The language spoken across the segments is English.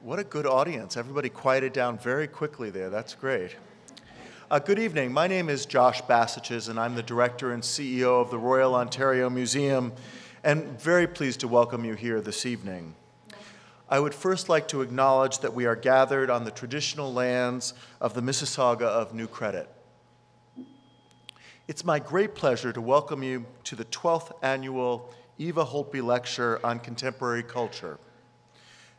What a good audience. Everybody quieted down very quickly there. That's great. Good evening. My name is Josh Bassages, and I'm the director and CEO of the Royal Ontario Museum, and very pleased to welcome you here this evening. I would first like to acknowledge that we are gathered on the traditional lands of the Mississauga of New Credit. It's my great pleasure to welcome you to the 12th annual Eva Holtby Lecture on Contemporary Culture.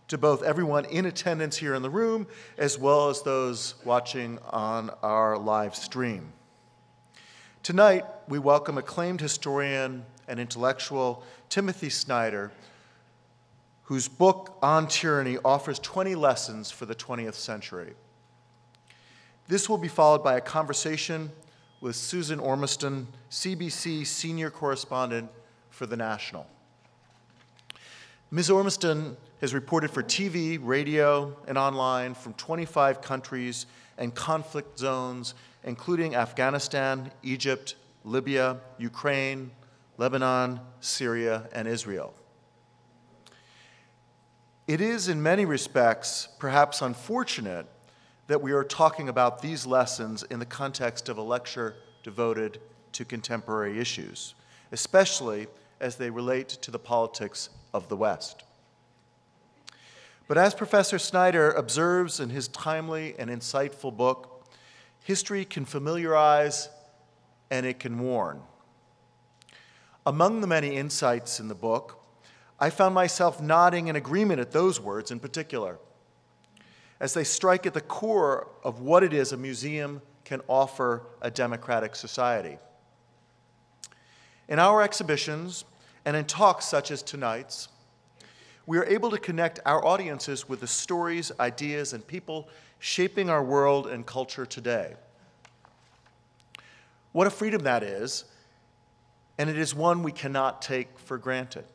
To both everyone in attendance here in the room, as well as those watching on our live stream. Tonight, we welcome acclaimed historian and intellectual Timothy Snyder, whose book on tyranny offers 20 lessons for the 20th century. This will be followed by a conversation with Susan Ormiston, CBC senior correspondent for The National. Ms. Ormiston has reported for TV, radio, and online from 25 countries and conflict zones, including Afghanistan, Egypt, Libya, Ukraine, Lebanon, Syria, and Israel. It is, in many respects, perhaps unfortunate that we are talking about these lessons in the context of a lecture devoted to contemporary issues, especially as they relate to the politics of the West. But as Professor Snyder observes in his timely and insightful book, history can familiarize and it can warn. Among the many insights in the book, I found myself nodding in agreement at those words in particular, as they strike at the core of what it is a museum can offer a democratic society. In our exhibitions and in talks such as tonight's, we are able to connect our audiences with the stories, ideas, and people shaping our world and culture today. What a freedom that is, and it is one we cannot take for granted.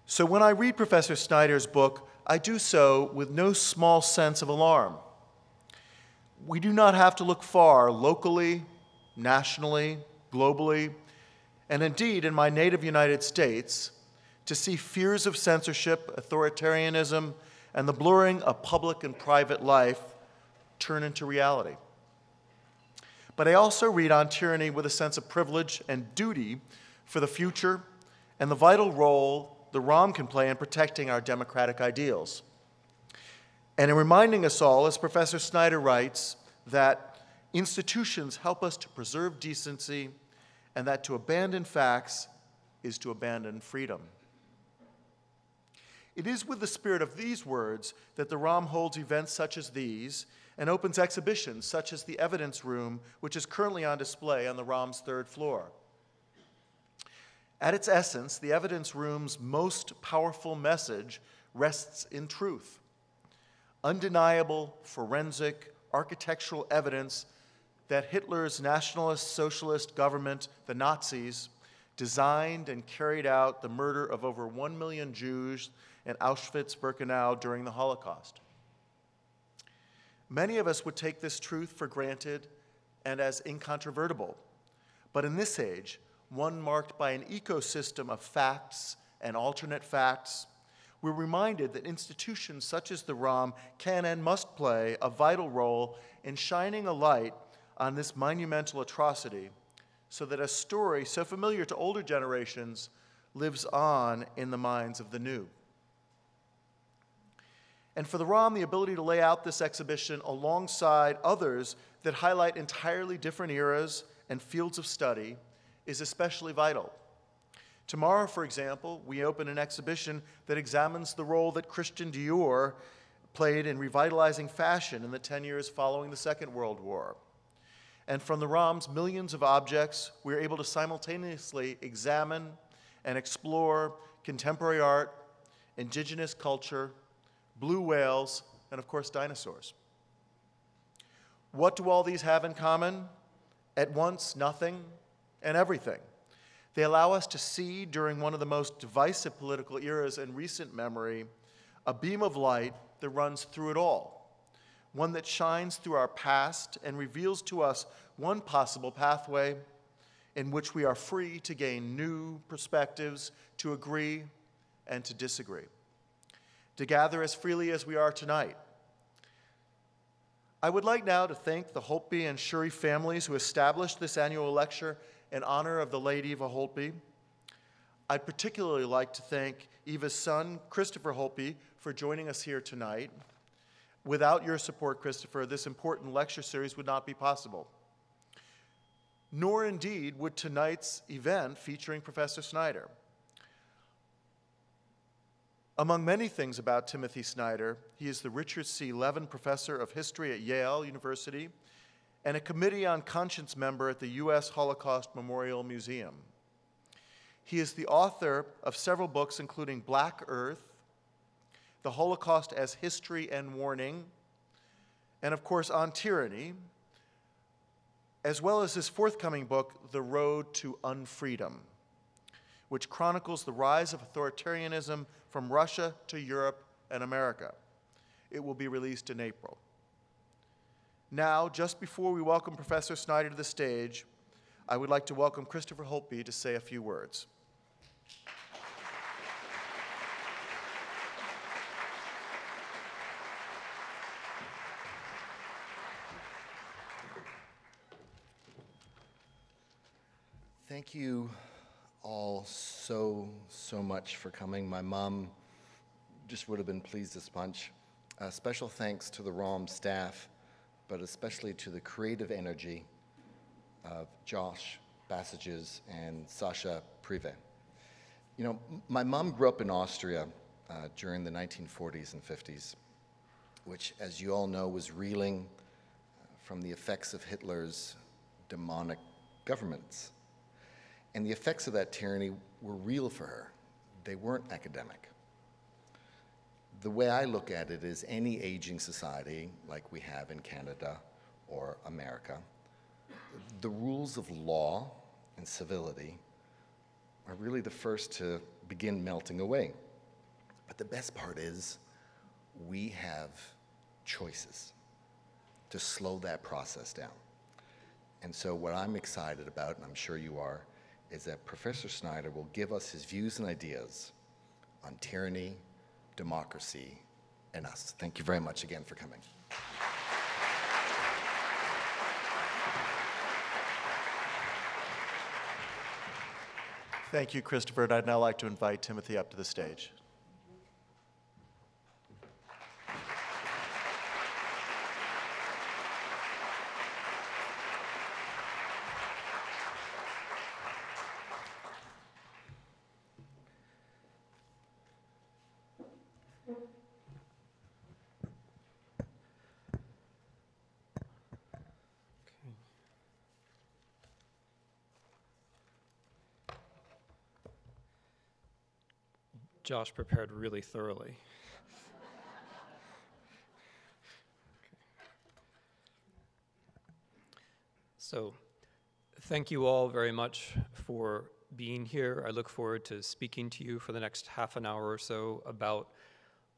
So when I read Professor Snyder's book, I do so with no small sense of alarm. We do not have to look far locally, nationally, globally, and indeed in my native United States, to see fears of censorship, authoritarianism, and the blurring of public and private life turn into reality. But I also read on tyranny with a sense of privilege and duty for the future and the vital role the ROM can play in protecting our democratic ideals. And in reminding us all, as Professor Snyder writes, that institutions help us to preserve decency and that to abandon facts is to abandon freedom. It is with the spirit of these words that the ROM holds events such as these and opens exhibitions such as the Evidence Room, which is currently on display on the ROM's third floor. At its essence, the Evidence Room's most powerful message rests in truth. Undeniable, forensic, architectural evidence that Hitler's nationalist socialist government, the Nazis, designed and carried out the murder of over 1 million Jews in Auschwitz-Birkenau during the Holocaust. Many of us would take this truth for granted and as incontrovertible. But in this age, one marked by an ecosystem of facts and alternate facts, we're reminded that institutions such as the ROM can and must play a vital role in shining a light on this monumental atrocity so that a story so familiar to older generations lives on in the minds of the new. And for the ROM, the ability to lay out this exhibition alongside others that highlight entirely different eras and fields of study is especially vital. Tomorrow, for example, we open an exhibition that examines the role that Christian Dior played in revitalizing fashion in the 10 years following the Second World War. And from the ROM's millions of objects, we're able to simultaneously examine and explore contemporary art, indigenous culture, blue whales, and of course dinosaurs. What do all these have in common? At once, nothing and everything. They allow us to see, during one of the most divisive political eras in recent memory, a beam of light that runs through it all, one that shines through our past and reveals to us one possible pathway in which we are free to gain new perspectives, to agree and to disagree. to gather as freely as we are tonight. I would like now to thank the Holtby and Shuri families who established this annual lecture in honor of the late Eva Holtby. I'd particularly like to thank Eva's son, Christopher Holtby, for joining us here tonight. Without your support, Christopher, this important lecture series would not be possible. Nor indeed would tonight's event featuring Professor Snyder. Among many things about Timothy Snyder, he is the Richard C. Levin Professor of History at Yale University and a Committee on Conscience member at the U.S. Holocaust Memorial Museum. He is the author of several books, including Black Earth, The Holocaust as History and Warning, and of course, On Tyranny, as well as his forthcoming book, The Road to Unfreedom, which chronicles the rise of authoritarianism from Russia to Europe and America. It will be released in April. Now, just before we welcome Professor Snyder to the stage, I would like to welcome Christopher Holtby to say a few words. Thank you all so much for coming. My mom just would have been pleased as punch. Special thanks to the ROM staff, but especially to the creative energy of Josh Bassages and Sasha Prive. You know, my mom grew up in Austria during the 1940s and 50s, which, as you all know, was reeling from the effects of Hitler's demonic governments. And the effects of that tyranny were real for her. They weren't academic. The way I look at it is any aging society, like we have in Canada or America, the rules of law and civility are really the first to begin melting away. But the best part is we have choices to slow that process down. And so what I'm excited about, and I'm sure you are, is that Professor Snyder will give us his views and ideas on tyranny, democracy, and us. Thank you very much again for coming. Thank you, Christopher, and I'd now like to invite Timothy up to the stage. Josh prepared really thoroughly. So, thank you all very much for being here. I look forward to speaking to you for the next half an hour or so about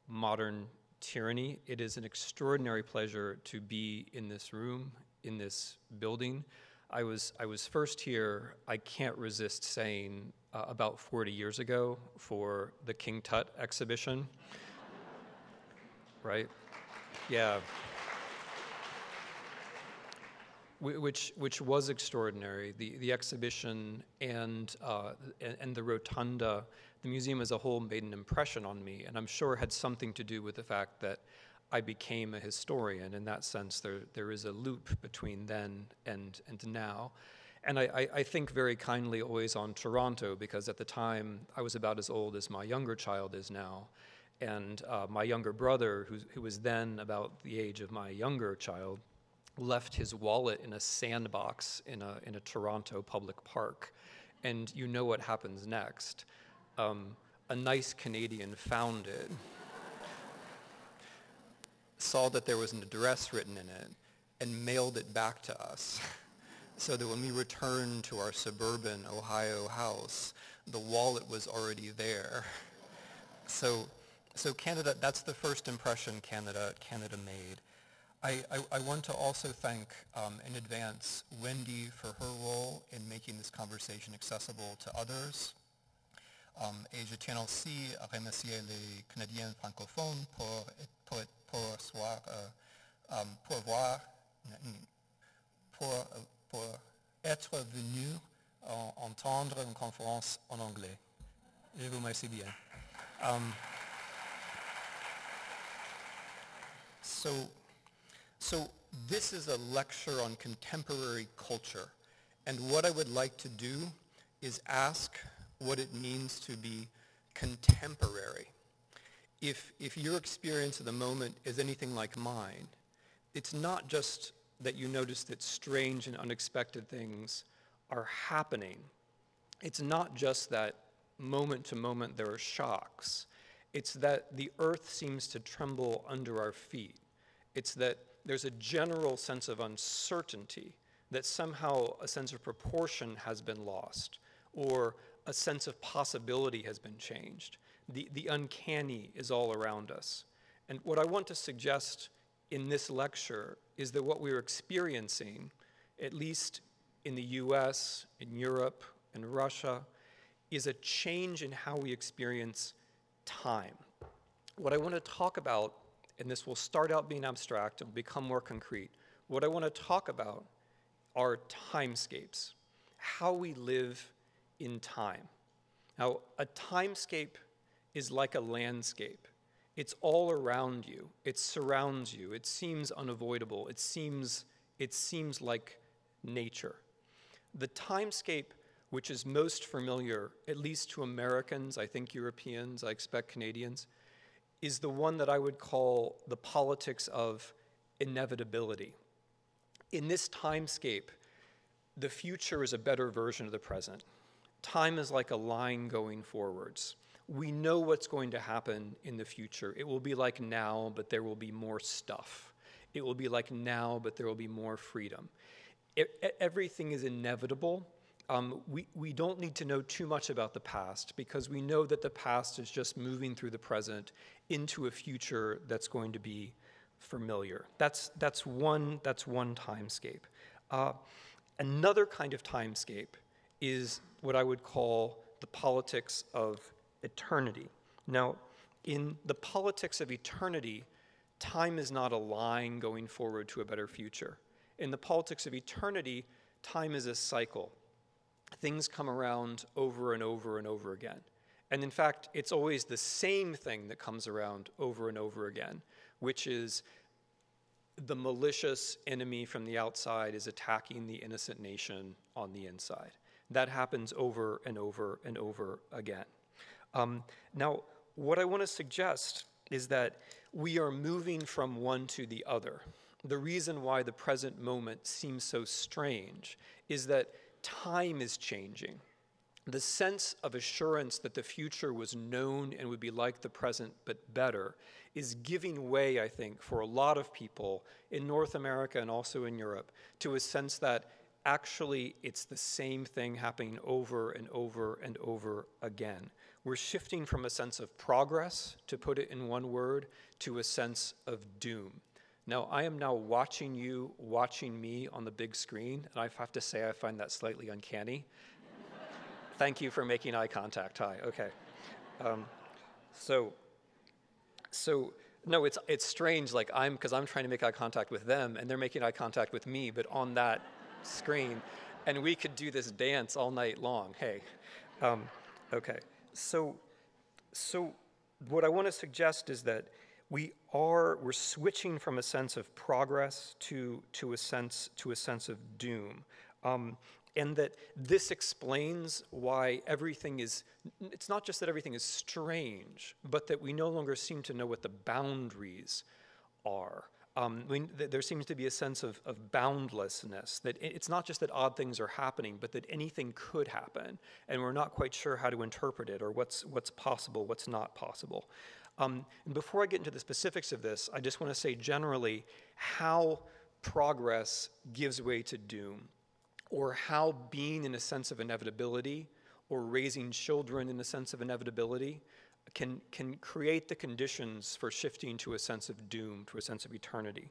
modern tyranny. It is an extraordinary pleasure to be in this room, in this building. I was first here, I can't resist saying, about 40 years ago for the King Tut exhibition, right? Yeah. Which was extraordinary. The exhibition and the rotunda, the museum as a whole made an impression on me, and I'm sure had something to do with the fact that I became a historian. In that sense, there is a loop between then and now. And I think very kindly always on Toronto, because at the time I was about as old as my younger child is now. And my younger brother, who was then about the age of my younger child, left his wallet in a sandbox in a Toronto public park. And you know what happens next. A nice Canadian found it, saw that there was an address written in it, and mailed it back to us. So that when we returned to our suburban Ohio house, the wallet was already there. So Canada, that's the first impression Canada made. I want to also thank in advance Wendy for her role in making this conversation accessible to others. Et je tiens aussi à remercier les Canadiens francophones pour être venus entendre une conférence en anglais. Je vous remercie bien. So this is a lecture on contemporary culture, and what I would like to do is ask what it means to be contemporary. If your experience of the moment is anything like mine, it's not just that you notice that strange and unexpected things are happening. It's not just that moment to moment there are shocks. It's that the earth seems to tremble under our feet. It's that there's a general sense of uncertainty, that somehow a sense of proportion has been lost, or a sense of possibility has been changed. The uncanny is all around us. And what I want to suggest in this lecture is that what we're experiencing, at least in the US, in Europe, in Russia, is a change in how we experience time. What I want to talk about, and this will start out being abstract and become more concrete, what I want to talk about are timescapes, how we live in time. Now, a timescape is like a landscape. It's all around you. It surrounds you. It seems unavoidable. It seems like nature. The timescape which is most familiar, at least to Americans, I think Europeans, I expect Canadians, is the one that I would call the politics of inevitability. In this timescape, the future is a better version of the present. Time is like a line going forwards. We know what's going to happen in the future. It will be like now, but there will be more stuff. It will be like now, but there will be more freedom. Everything is inevitable. We don't need to know too much about the past because we know that the past is just moving through the present into a future that's going to be familiar. That's one timescape. Another kind of timescape is what I would call the politics of eternity. Now, in the politics of eternity, time is not a line going forward to a better future. In the politics of eternity, time is a cycle. Things come around over and over and over again. And in fact, it's always the same thing that comes around over and over again, which is the malicious enemy from the outside is attacking the innocent nation on the inside. That happens over and over and over again. Now, what I want to suggest is that we are moving from one to the other. The reason why the present moment seems so strange is that time is changing. The sense of assurance that the future was known and would be like the present but better is giving way, I think, for a lot of people in North America and also in Europe to a sense that actually it's the same thing happening over and over and over again. We're shifting from a sense of progress, to put it in one word, to a sense of doom. Now, I am now watching you, watching me on the big screen, and I have to say I find that slightly uncanny. Thank you for making eye contact. Hi, okay. No, it's strange, like because I'm trying to make eye contact with them, and they're making eye contact with me, but on that screen, and we could do this dance all night long. Hey, okay. So what I want to suggest is that we're switching from a sense of progress to a sense of doom, and that this explains why it's not just that everything is strange, but that we no longer seem to know what the boundaries are. There seems to be a sense of boundlessness, that it's not just that odd things are happening, but that anything could happen, and we're not quite sure how to interpret it or what's possible, what's not possible. And before I get into the specifics of this, I just want to say generally how progress gives way to doom, or how being in a sense of inevitability or raising children in a sense of inevitability can create the conditions for shifting to a sense of doom, to a sense of eternity.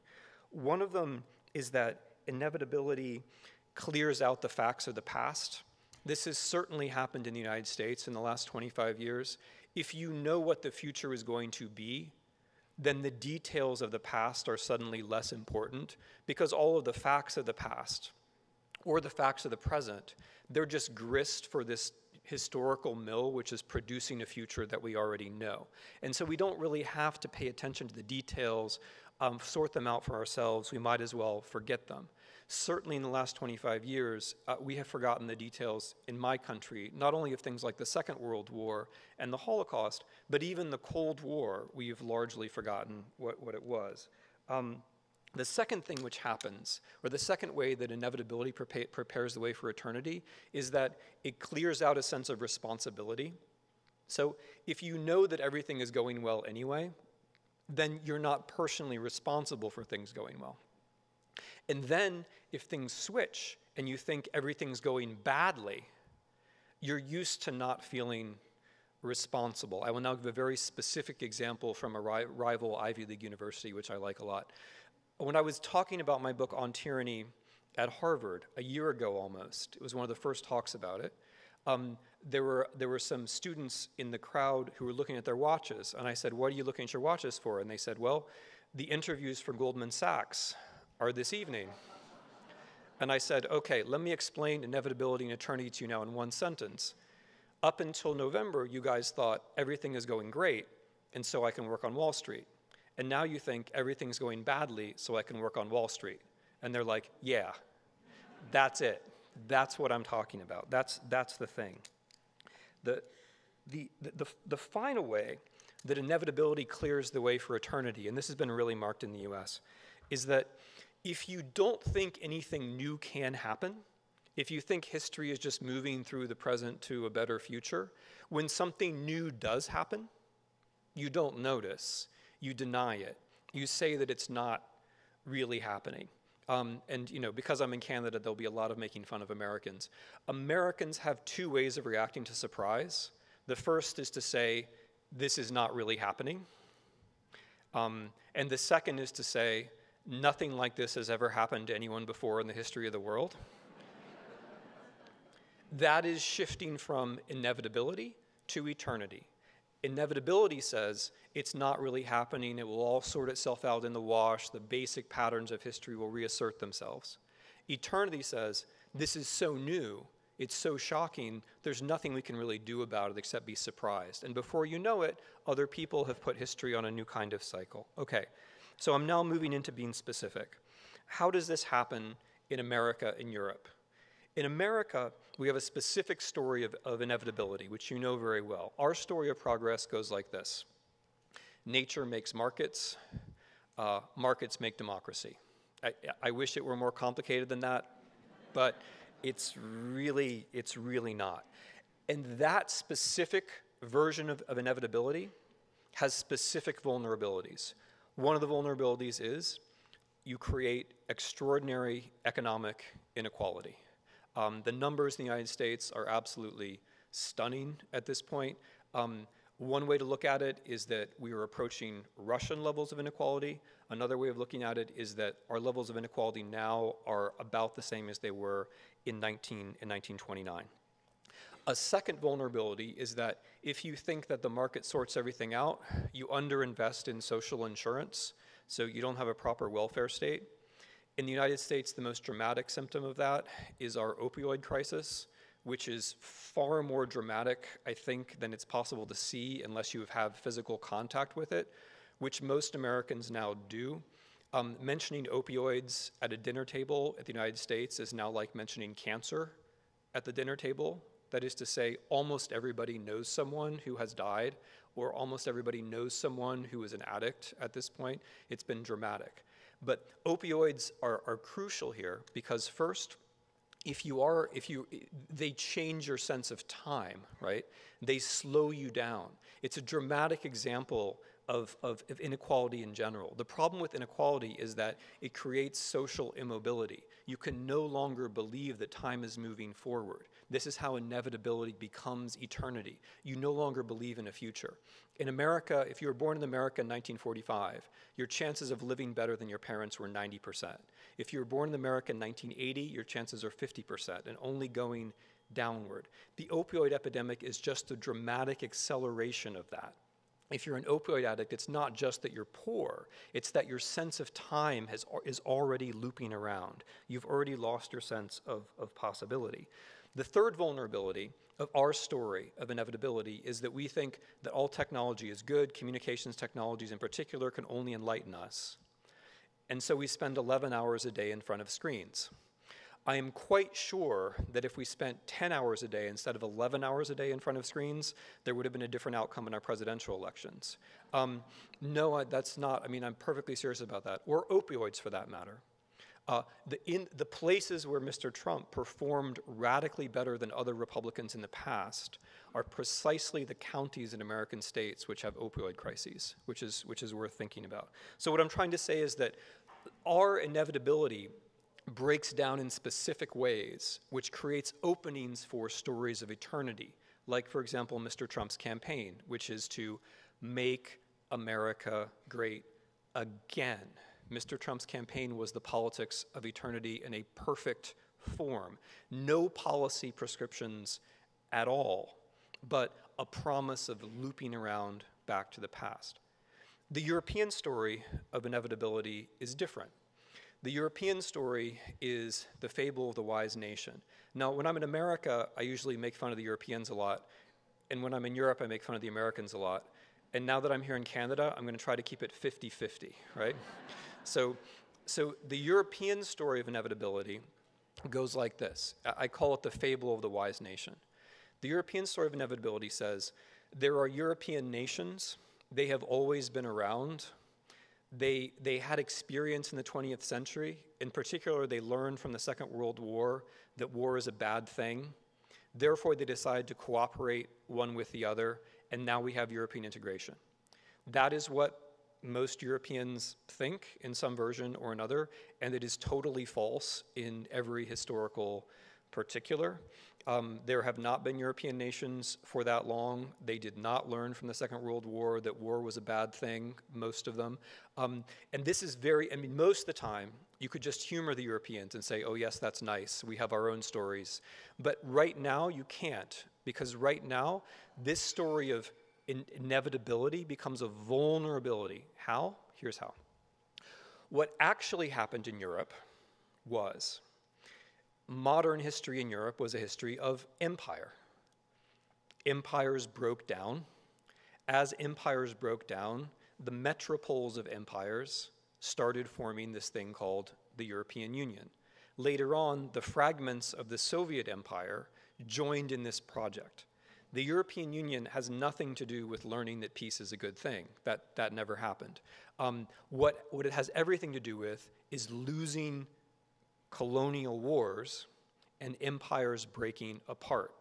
One of them is that inevitability clears out the facts of the past. This has certainly happened in the United States in the last 25 years. If you know what the future is going to be, then the details of the past are suddenly less important, because all of the facts of the past or the facts of the present, they're just grist for this historical mill which is producing a future that we already know. And so we don't really have to pay attention to the details, sort them out for ourselves. We might as well forget them. Certainly in the last 25 years, we have forgotten the details in my country, not only of things like the Second World War and the Holocaust, but even the Cold War, we've largely forgotten what it was. The second thing which happens, or the second way that inevitability prepares the way for eternity, is that it clears out a sense of responsibility. So if you know that everything is going well anyway, then you're not personally responsible for things going well. And then if things switch and you think everything's going badly, you're used to not feeling responsible. I will now give a very specific example from a rival Ivy League university, which I like a lot. When I was talking about my book on tyranny at Harvard a year ago almost, it was one of the first talks about it, there were some students in the crowd who were looking at their watches, and I said, "What are you looking at your watches for?" And they said, "Well, the interviews for Goldman Sachs are this evening." And I said, "Okay, let me explain inevitability and eternity to you now in one sentence. Up until November, you guys thought everything is going great, and so I can work on Wall Street. And now you think everything's going badly, so I can work on Wall Street." And they're like, "Yeah, that's it. That's what I'm talking about. That's the thing." The final way that inevitability clears the way for eternity, and this has been really marked in the US, is that if you don't think anything new can happen, if you think history is just moving through the present to a better future, when something new does happen, you don't notice. You deny it. You say that it's not really happening. And because I'm in Canada, there'll be a lot of making fun of Americans. Americans have two ways of reacting to surprise. The first is to say, this is not really happening. And the second is to say, nothing like this has ever happened to anyone before in the history of the world. That is shifting from inevitability to eternity. Inevitability says it's not really happening, it will all sort itself out in the wash, the basic patterns of history will reassert themselves. Eternity says this is so new, it's so shocking, there's nothing we can really do about it except be surprised. And before you know it, other people have put history on a new kind of cycle. Okay, so I'm now moving into being specific. How does this happen in America and Europe? In America, we have a specific story of inevitability, which you know very well. Our story of progress goes like this. Nature makes markets, markets make democracy. I wish it were more complicated than that, but it's really not. And that specific version of inevitability has specific vulnerabilities. One of the vulnerabilities is you create extraordinary economic inequality. The numbers in the United States are absolutely stunning at this point. One way to look at it is that we are approaching Russian levels of inequality. Another way of looking at it is that our levels of inequality now are about the same as they were in 1929. A second vulnerability is that if you think that the market sorts everything out, you underinvest in social insurance, so you don't have a proper welfare state. In the United States, the most dramatic symptom of that is our opioid crisis, which is far more dramatic, I think, than it's possible to see unless you have physical contact with it, which most Americans now do. Mentioning opioids at a dinner table at the United States is now like mentioning cancer at the dinner table. That is to say, almost everybody knows someone who has died, or almost everybody knows someone who is an addict at this point. It's been dramatic. But opioids are crucial here because first, they change your sense of time, right? They slow you down. It's a dramatic example of inequality in general. The problem with inequality is that it creates social immobility. You can no longer believe that time is moving forward. This is how inevitability becomes eternity. You no longer believe in a future. In America, if you were born in America in 1945, your chances of living better than your parents were 90%. If you were born in America in 1980, your chances are 50%, and only going downward. The opioid epidemic is just a dramatic acceleration of that. If you're an opioid addict, it's not just that you're poor, it's that your sense of time is already looping around. You've already lost your sense of possibility. The third vulnerability of our story of inevitability is that we think that all technology is good, communications technologies in particular can only enlighten us. And so we spend 11 hours a day in front of screens. I am quite sure that if we spent 10 hours a day instead of 11 hours a day in front of screens, there would have been a different outcome in our presidential elections. No, that's not, I mean, I'm perfectly serious about that, or opioids for that matter. In the places where Mr. Trump performed radically better than other Republicans in the past are precisely the counties in American states which have opioid crises, which is worth thinking about. So what I'm trying to say is that our inevitability breaks down in specific ways, which creates openings for stories of eternity, like, for example, Mr. Trump's campaign, which is to make America great again. Mr. Trump's campaign was the politics of eternity in a perfect form. No policy prescriptions at all, but a promise of looping around back to the past. The European story of inevitability is different. The European story is the fable of the wise nation. Now, when I'm in America, I usually make fun of the Europeans a lot, and when I'm in Europe, I make fun of the Americans a lot. And now that I'm here in Canada, I'm going to try to keep it 50-50, right? So the European story of inevitability goes like this. I call it the fable of the wise nation. The European story of inevitability says, there are European nations, they have always been around, they had experience in the 20th century. In particular, they learned from the Second World War that war is a bad thing. Therefore, they decided to cooperate one with the other, and now we have European integration. That is what most Europeans think in some version or another, and it is totally false in every historical particular. There have not been European nations for that long. They did not learn from the Second World War that war was a bad thing, most of them. And this is most of the time, you could just humor the Europeans and say, oh yes, that's nice, we have our own stories. But right now, you can't, because right now, this story of inevitability becomes a vulnerability. How? Here's how. What actually happened in Europe was modern history in Europe was a history of empire. Empires broke down. As empires broke down, the metropoles of empires started forming this thing called the European Union. Later on, the fragments of the Soviet Empire joined in this project. The European Union has nothing to do with learning that peace is a good thing. That never happened. What it has everything to do with is losing colonial wars and empires breaking apart.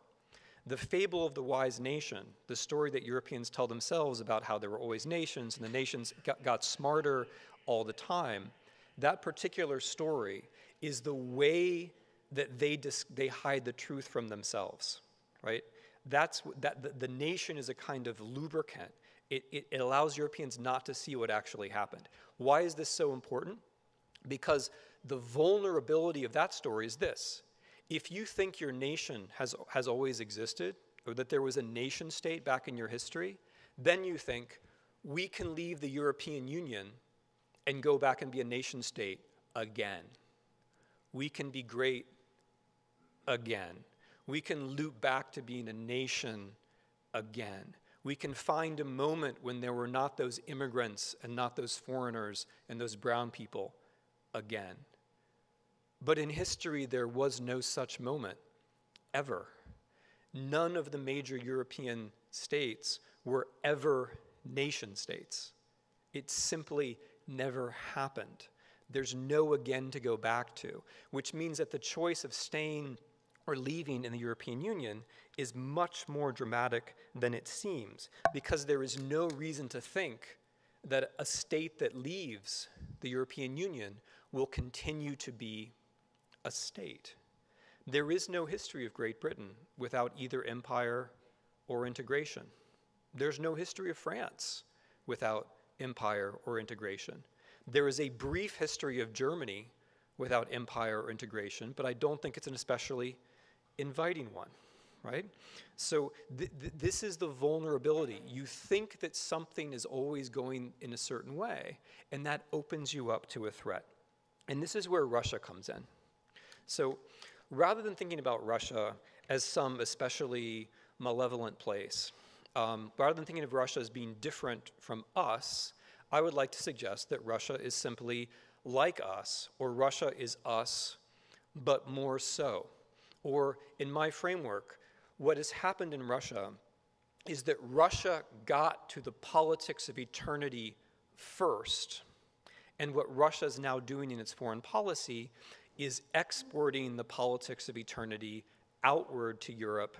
The fable of the wise nation, the story that Europeans tell themselves about how there were always nations and the nations got smarter all the time, that particular story is the way that they hide the truth from themselves, right? The nation is a kind of lubricant. It allows Europeans not to see what actually happened. Why is this so important? Because the vulnerability of that story is this. If you think your nation has always existed, or that there was a nation state back in your history, then you think, we can leave the European Union and go back and be a nation state again. We can be great again. We can loop back to being a nation again. We can find a moment when there were not those immigrants and not those foreigners and those brown people again. But in history, there was no such moment, ever. None of the major European states were ever nation states. It simply never happened. There's no again to go back to, which means that the choice of staying or leaving in the European Union is much more dramatic than it seems, because there is no reason to think that a state that leaves the European Union will continue to be a state. There is no history of Great Britain without either empire or integration. There's no history of France without empire or integration. There is a brief history of Germany without empire or integration, but I don't think it's an especially inviting one, right? So this is the vulnerability. You think that something is always going in a certain way, and that opens you up to a threat. And this is where Russia comes in. So rather than thinking about Russia as some especially malevolent place, rather than thinking of Russia as being different from us, I would like to suggest that Russia is simply like us, or Russia is us, but more so. Or in my framework, what has happened in Russia is that Russia got to the politics of eternity first. And what Russia is now doing in its foreign policy is exporting the politics of eternity outward to Europe,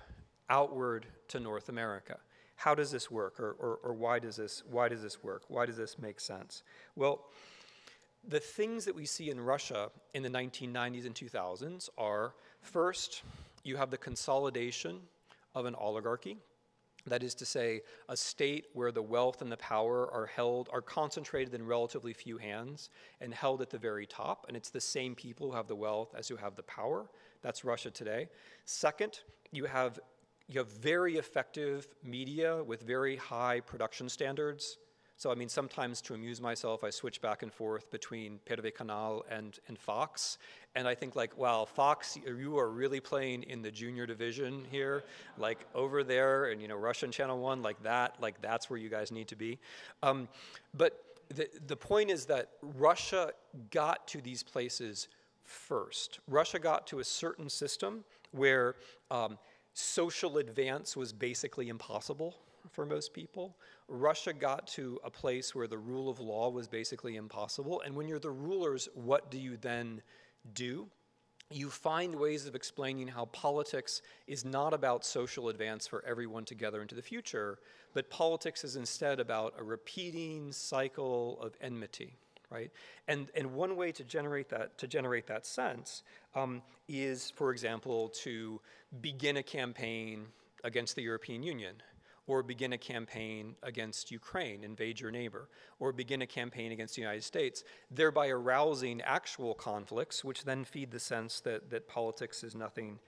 outward to North America. How does this work, or why does this work? Why does this make sense? Well, the things that we see in Russia in the 1990s and 2000s are, first, you have the consolidation of an oligarchy. That is to say, a state where the wealth and the power are concentrated in relatively few hands and held at the very top, and it's the same people who have the wealth as who have the power. That's Russia today. Second, you have very effective media with very high production standards. So, I mean, sometimes to amuse myself, I switch back and forth between Первый канал and Fox. And I think, like, wow, Fox, you are really playing in the junior division here, like over there, and, Russian Channel 1, like that's where you guys need to be. But the point is that Russia got to these places first. Russia got to a certain system where social advance was basically impossible for most people. Russia got to a place where the rule of law was basically impossible. And when you're the rulers, what do you then do? You find ways of explaining how politics is not about social advance for everyone together into the future, but politics is instead about a repeating cycle of enmity, right? And one way to generate that sense is, for example, to begin a campaign against the European Union, or begin a campaign against Ukraine, invade your neighbor, or begin a campaign against the United States, thereby arousing actual conflicts, which then feed the sense that politics is nothing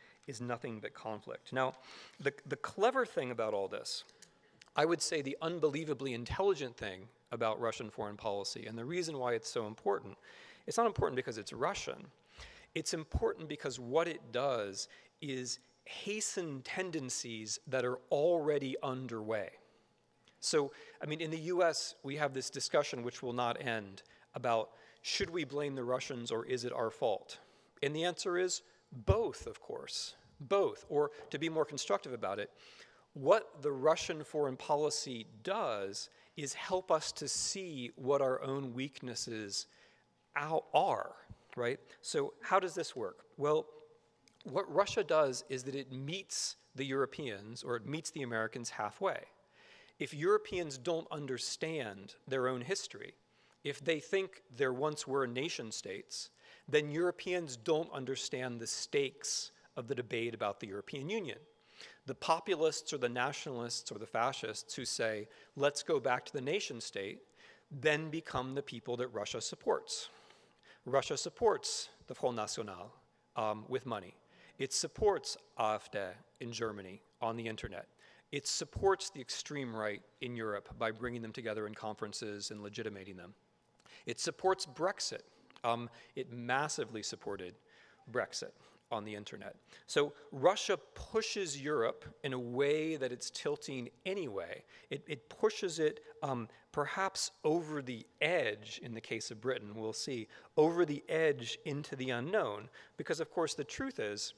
but conflict. Now, the clever thing about all this, I would say the unbelievably intelligent thing about Russian foreign policy, and the reason why it's so important, it's not important because it's Russian. It's important because what it does is hasten tendencies that are already underway. So, I mean, in the US, we have this discussion which will not end about should we blame the Russians or is it our fault? And the answer is both, of course, both. Or to be more constructive about it, what the Russian foreign policy does is help us to see what our own weaknesses are, right? So how does this work? Well, what Russia does is that it meets the Europeans, or it meets the Americans halfway. If Europeans don't understand their own history, if they think there once were nation states, then Europeans don't understand the stakes of the debate about the European Union. The populists or the nationalists or the fascists who say, let's go back to the nation state, then become the people that Russia supports. Russia supports the Front National with money. It supports AfD in Germany on the internet. It supports the extreme right in Europe by bringing them together in conferences and legitimating them. It supports Brexit. It massively supported Brexit on the internet. So Russia pushes Europe in a way that it's tilting anyway. It pushes it perhaps over the edge, in the case of Britain, we'll see, over the edge into the unknown, because of course the truth is,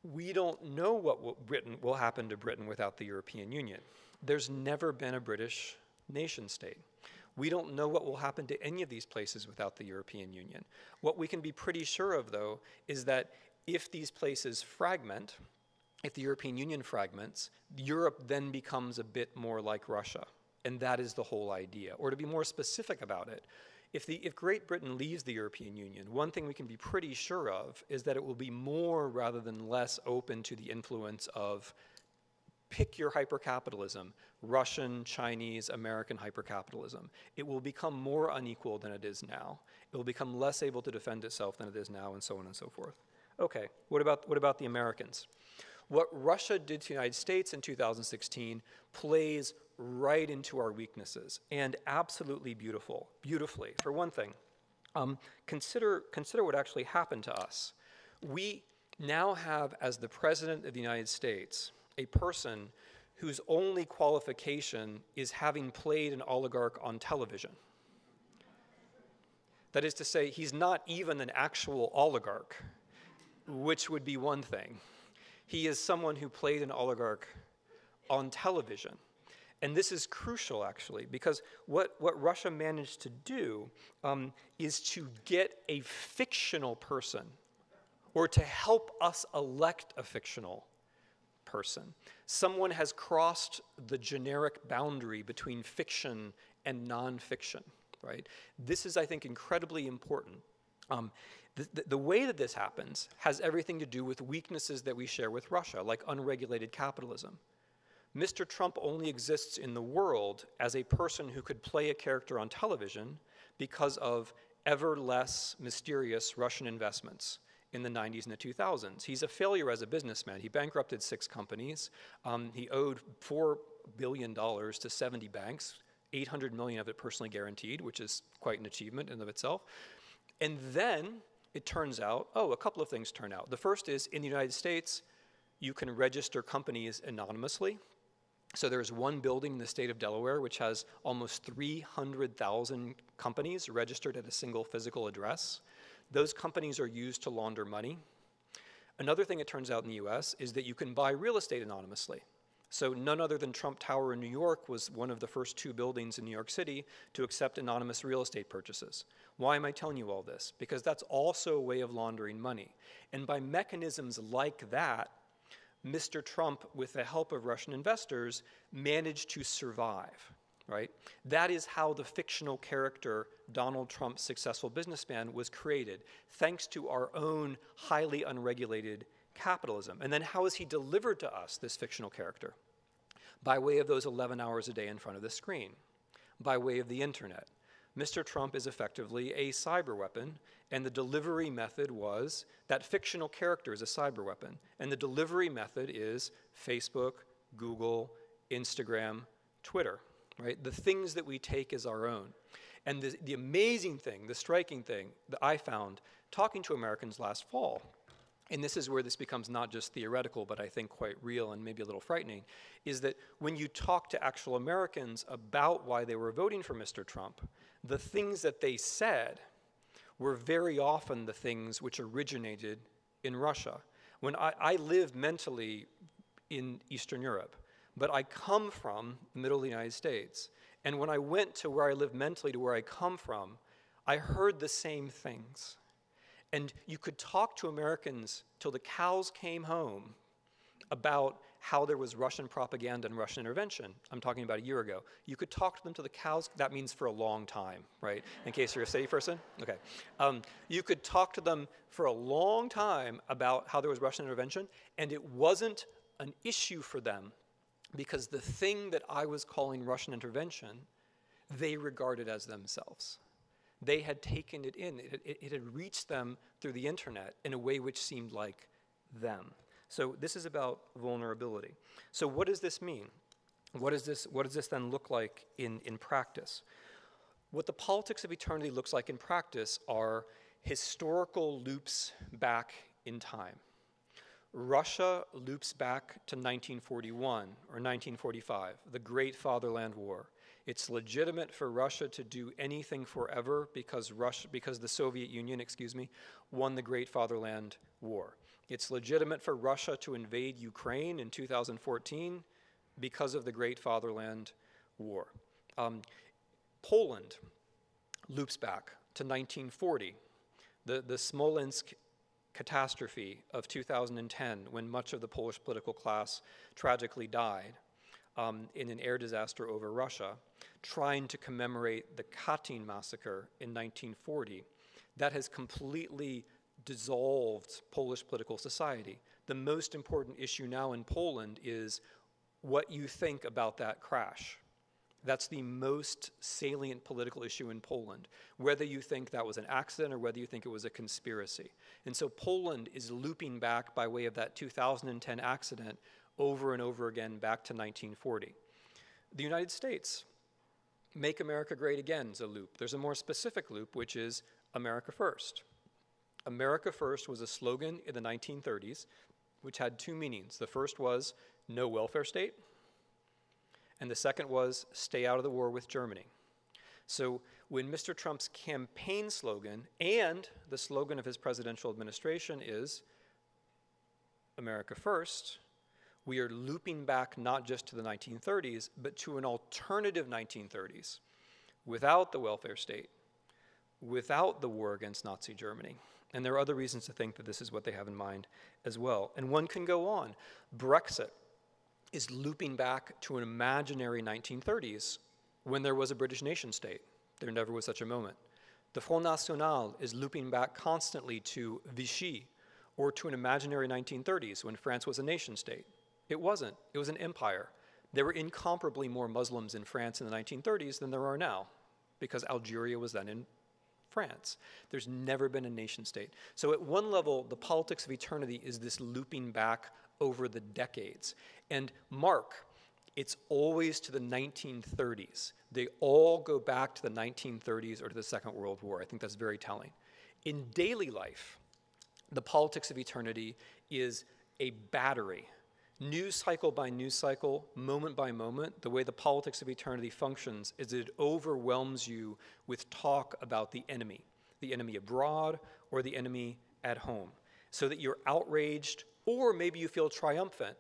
we don't know what will happen to Britain without the European Union. There's never been a British nation state. We don't know what will happen to any of these places without the European Union. What we can be pretty sure of, though, is that if these places fragment, if the European Union fragments, Europe then becomes a bit more like Russia. And that is the whole idea. Or to be more specific about it, if Great Britain leaves the European Union, one thing we can be pretty sure of is that it will be more rather than less open to the influence of, pick your hypercapitalism, Russian, Chinese, American hypercapitalism. It will become more unequal than it is now. It will become less able to defend itself than it is now, and so on and so forth. Okay, what about the Americans? What Russia did to the United States in 2016 plays right into our weaknesses, and absolutely beautifully. For one thing, consider what actually happened to us. We now have, as the President of the United States, a person whose only qualification is having played an oligarch on television. That is to say, he's not even an actual oligarch, which would be one thing. He is someone who played an oligarch on television. And this is crucial, actually, because what Russia managed to do is to get a fictional person, or to help us elect a fictional person. Someone has crossed the generic boundary between fiction and nonfiction, right? This is, I think, incredibly important. The way that this happens has everything to do with weaknesses that we share with Russia, like unregulated capitalism. Mr. Trump only exists in the world as a person who could play a character on television because of ever less mysterious Russian investments in the 90s and the 2000s. He's a failure as a businessman. He bankrupted 6 companies. He owed $4 billion to 70 banks, 800 million of it personally guaranteed, which is quite an achievement in and of itself. And then it turns out, a couple of things turn out. The first is, in the United States, you can register companies anonymously. So there's one building in the state of Delaware which has almost 300,000 companies registered at a single physical address. Those companies are used to launder money. Another thing it turns out in the US is that you can buy real estate anonymously. So none other than Trump Tower in New York was one of the first 2 buildings in New York City to accept anonymous real estate purchases. Why am I telling you all this? Because that's also a way of laundering money. And by mechanisms like that, Mr. Trump, with the help of Russian investors, managed to survive, right? That is how the fictional character Donald Trump, successful businessman, was created, thanks to our own highly unregulated capitalism. And then how is he delivered to us, this fictional character? By way of those 11 hours a day in front of the screen, by way of the internet. Mr. Trump is effectively a cyber weapon, and the delivery method was, that fictional character is a cyber weapon, and the delivery method is Facebook, Google, Instagram, Twitter, right? The things that we take as our own. And the amazing thing, the striking thing that I found talking to Americans last fall, and this is where this becomes not just theoretical, but I think quite real and maybe a little frightening, is that when you talk to actual Americans about why they were voting for Mr. Trump, the things that they said were very often the things which originated in Russia. When I live mentally in Eastern Europe, but I come from the middle of the United States, and when I went to where I live mentally to where I come from, I heard the same things. And you could talk to Americans till the cows came home about how there was Russian propaganda and Russian intervention. I'm talking about a year ago. You could talk to them till the cows, that means for a long time, right? In case you're a city person? Okay. You could talk to them for a long time about how there was Russian intervention, and it wasn't an issue for them because the thing that I was calling Russian intervention, they regarded as themselves. They had taken it in. It had reached them through the internet in a way which seemed like them. So this is about vulnerability. So what does this mean? What does this then look like in practice? What the politics of eternity looks like in practice are historical loops back in time. Russia loops back to 1941 or 1945, the Great Fatherland War. It's legitimate for Russia to do anything forever because the Soviet Union, won the Great Fatherland War. It's legitimate for Russia to invade Ukraine in 2014 because of the Great Fatherland War. Poland loops back to 1940, the Smolensk catastrophe of 2010, when much of the Polish political class tragically died in an air disaster over Russia, trying to commemorate the Katyn massacre in 1940. That has completely dissolved Polish political society. The most important issue now in Poland is what you think about that crash. That's the most salient political issue in Poland, whether you think that was an accident or whether you think it was a conspiracy. And so Poland is looping back by way of that 2010 accident over and over again back to 1940. The United States, Make America Great Again is a loop. There's a more specific loop, which is America First. America First was a slogan in the 1930s, which had two meanings. The first was no welfare state, and the second was stay out of the war with Germany. So when Mr. Trump's campaign slogan and the slogan of his presidential administration is America First, we are looping back not just to the 1930s, but to an alternative 1930s without the welfare state, without the war against Nazi Germany. And there are other reasons to think that this is what they have in mind as well. And one can go on. Brexit is looping back to an imaginary 1930s when there was a British nation state. There never was such a moment. The Front National is looping back constantly to Vichy or to an imaginary 1930s when France was a nation state. It wasn't. It was an empire. There were incomparably more Muslims in France in the 1930s than there are now because Algeria was then in France. There's never been a nation state. So at one level, the politics of eternity is this looping back over the decades. And mark, it's always to the 1930s. They all go back to the 1930s or to the Second World War. I think that's very telling. In daily life, the politics of eternity is a battery. News cycle by news cycle, moment by moment, the way the politics of eternity functions is it overwhelms you with talk about the enemy abroad or the enemy at home, so that you're outraged or maybe you feel triumphant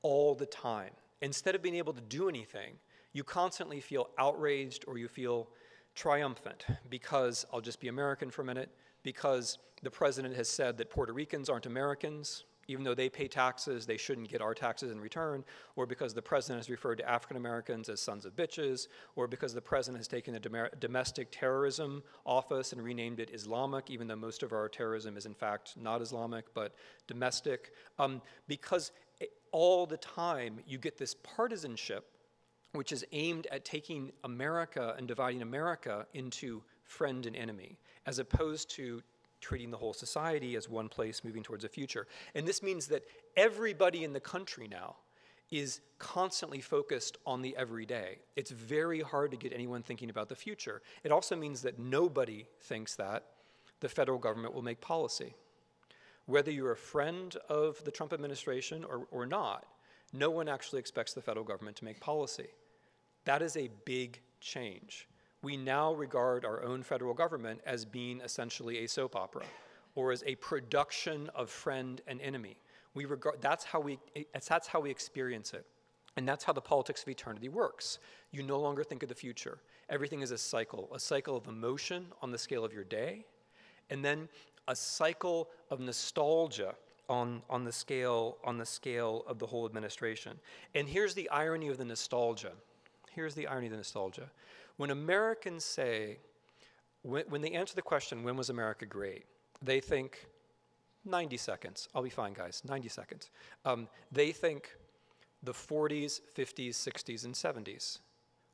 all the time. Instead of being able to do anything, you constantly feel outraged or you feel triumphant because, I'll just be American for a minute, because the president has said that Puerto Ricans aren't Americans. Even though they pay taxes, they shouldn't get our taxes in return, or because the president has referred to African Americans as sons of bitches, or because the president has taken the domestic terrorism office and renamed it Islamic, even though most of our terrorism is in fact not Islamic, but domestic. Because all the time you get this partisanship, which is aimed at taking America and dividing America into friend and enemy, as opposed to treating the whole society as one place moving towards a future. And this means that everybody in the country now is constantly focused on the everyday. It's very hard to get anyone thinking about the future. It also means that nobody thinks that the federal government will make policy. Whether you're a friend of the Trump administration or not, no one actually expects the federal government to make policy. That is a big change. We now regard our own federal government as being essentially a soap opera or as a production of friend and enemy. That's how we experience it. And that's how the politics of eternity works. You no longer think of the future. Everything is a cycle of emotion on the scale of your day, and then a cycle of nostalgia on the scale of the whole administration. And here's the irony of the nostalgia. When Americans say, when they answer the question, when was America great? They think 90 seconds. I'll be fine, guys, 90 seconds. They think the 40s, 50s, 60s, and 70s.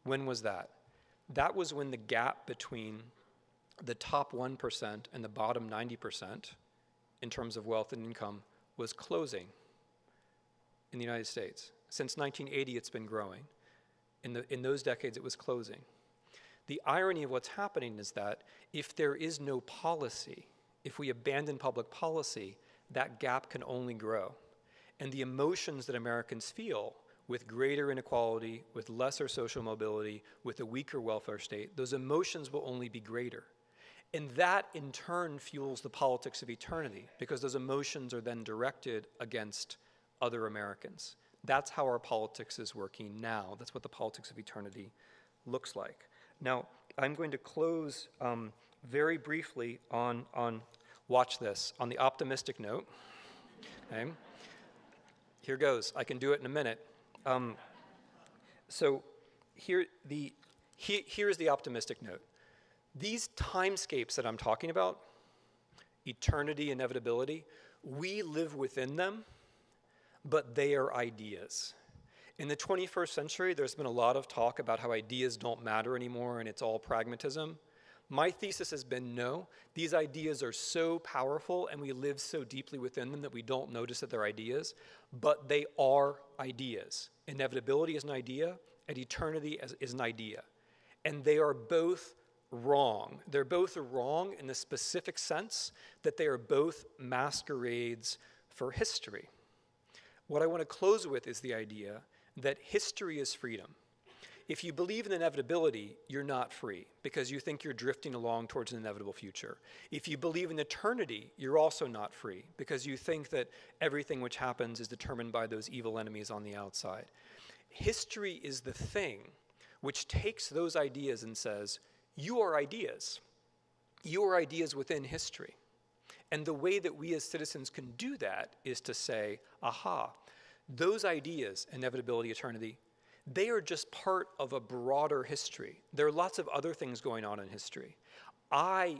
When was that? That was when the gap between the top 1% and the bottom 90% in terms of wealth and income was closing in the United States. Since 1980, it's been growing. In those decades, it was closing. The irony of what's happening is that if there is no policy, if we abandon public policy, that gap can only grow. And the emotions that Americans feel with greater inequality, with lesser social mobility, with a weaker welfare state, those emotions will only be greater. And that, in turn, fuels the politics of eternity, because those emotions are then directed against other Americans. That's how our politics is working now. That's what the politics of eternity looks like. Now, I'm going to close very briefly on watch this, on the optimistic note. Okay? Here goes. I can do it in a minute. So here's the optimistic note. These timescapes that I'm talking about, eternity, inevitability, we live within them, but they are ideas. In the 21st century, there's been a lot of talk about how ideas don't matter anymore and it's all pragmatism. My thesis has been no, these ideas are so powerful and we live so deeply within them that we don't notice that they're ideas, but they are ideas. Inevitability is an idea, and eternity is an idea. And they are both wrong. They're both wrong in the specific sense that they are both masquerades for history. What I want to close with is the idea that history is freedom. If you believe in inevitability, you're not free because you think you're drifting along towards an inevitable future. If you believe in eternity, you're also not free because you think that everything which happens is determined by those evil enemies on the outside. History is the thing which takes those ideas and says, you are ideas. You are ideas within history. And the way that we as citizens can do that is to say, aha, those ideas, inevitability, eternity, they are just part of a broader history. There are lots of other things going on in history.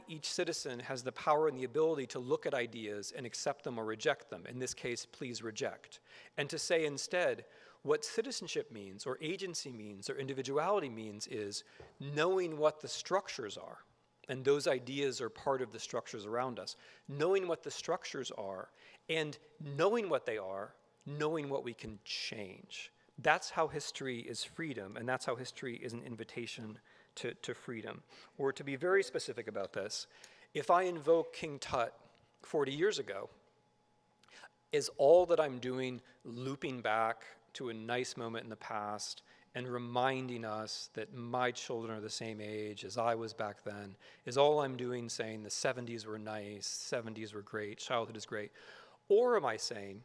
Each citizen, has the power and the ability to look at ideas and accept them or reject them. In this case, please reject. And to say instead, what citizenship means, or agency means, or individuality means is knowing what the structures are. And those ideas are part of the structures around us. Knowing what the structures are, and knowing what they are, knowing what we can change. That's how history is freedom, and that's how history is an invitation to freedom. Or to be very specific about this, if I invoke King Tut 40 years ago, is all that I'm doing looping back to a nice moment in the past and reminding us that my children are the same age as I was back then? Is all I'm doing saying the 70s were nice, 70s were great, childhood is great? Or am I saying,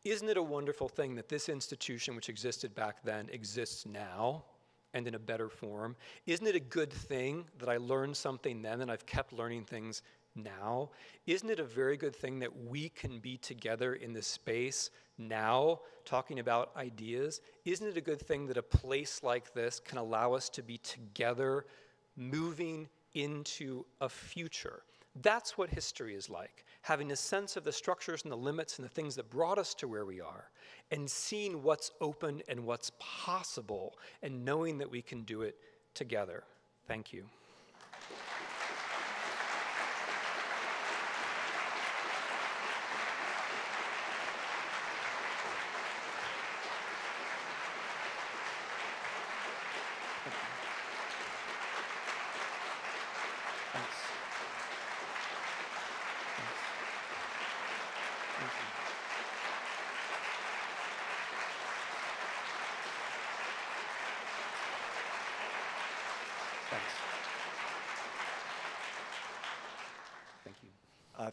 isn't it a wonderful thing that this institution which existed back then exists now and in a better form? Isn't it a good thing that I learned something then and I've kept learning things now? Isn't it a very good thing that we can be together in this space now talking about ideas? Isn't it a good thing that a place like this can allow us to be together moving into a future? That's what history is like, having a sense of the structures and the limits and the things that brought us to where we are, and seeing what's open and what's possible, and knowing that we can do it together. Thank you.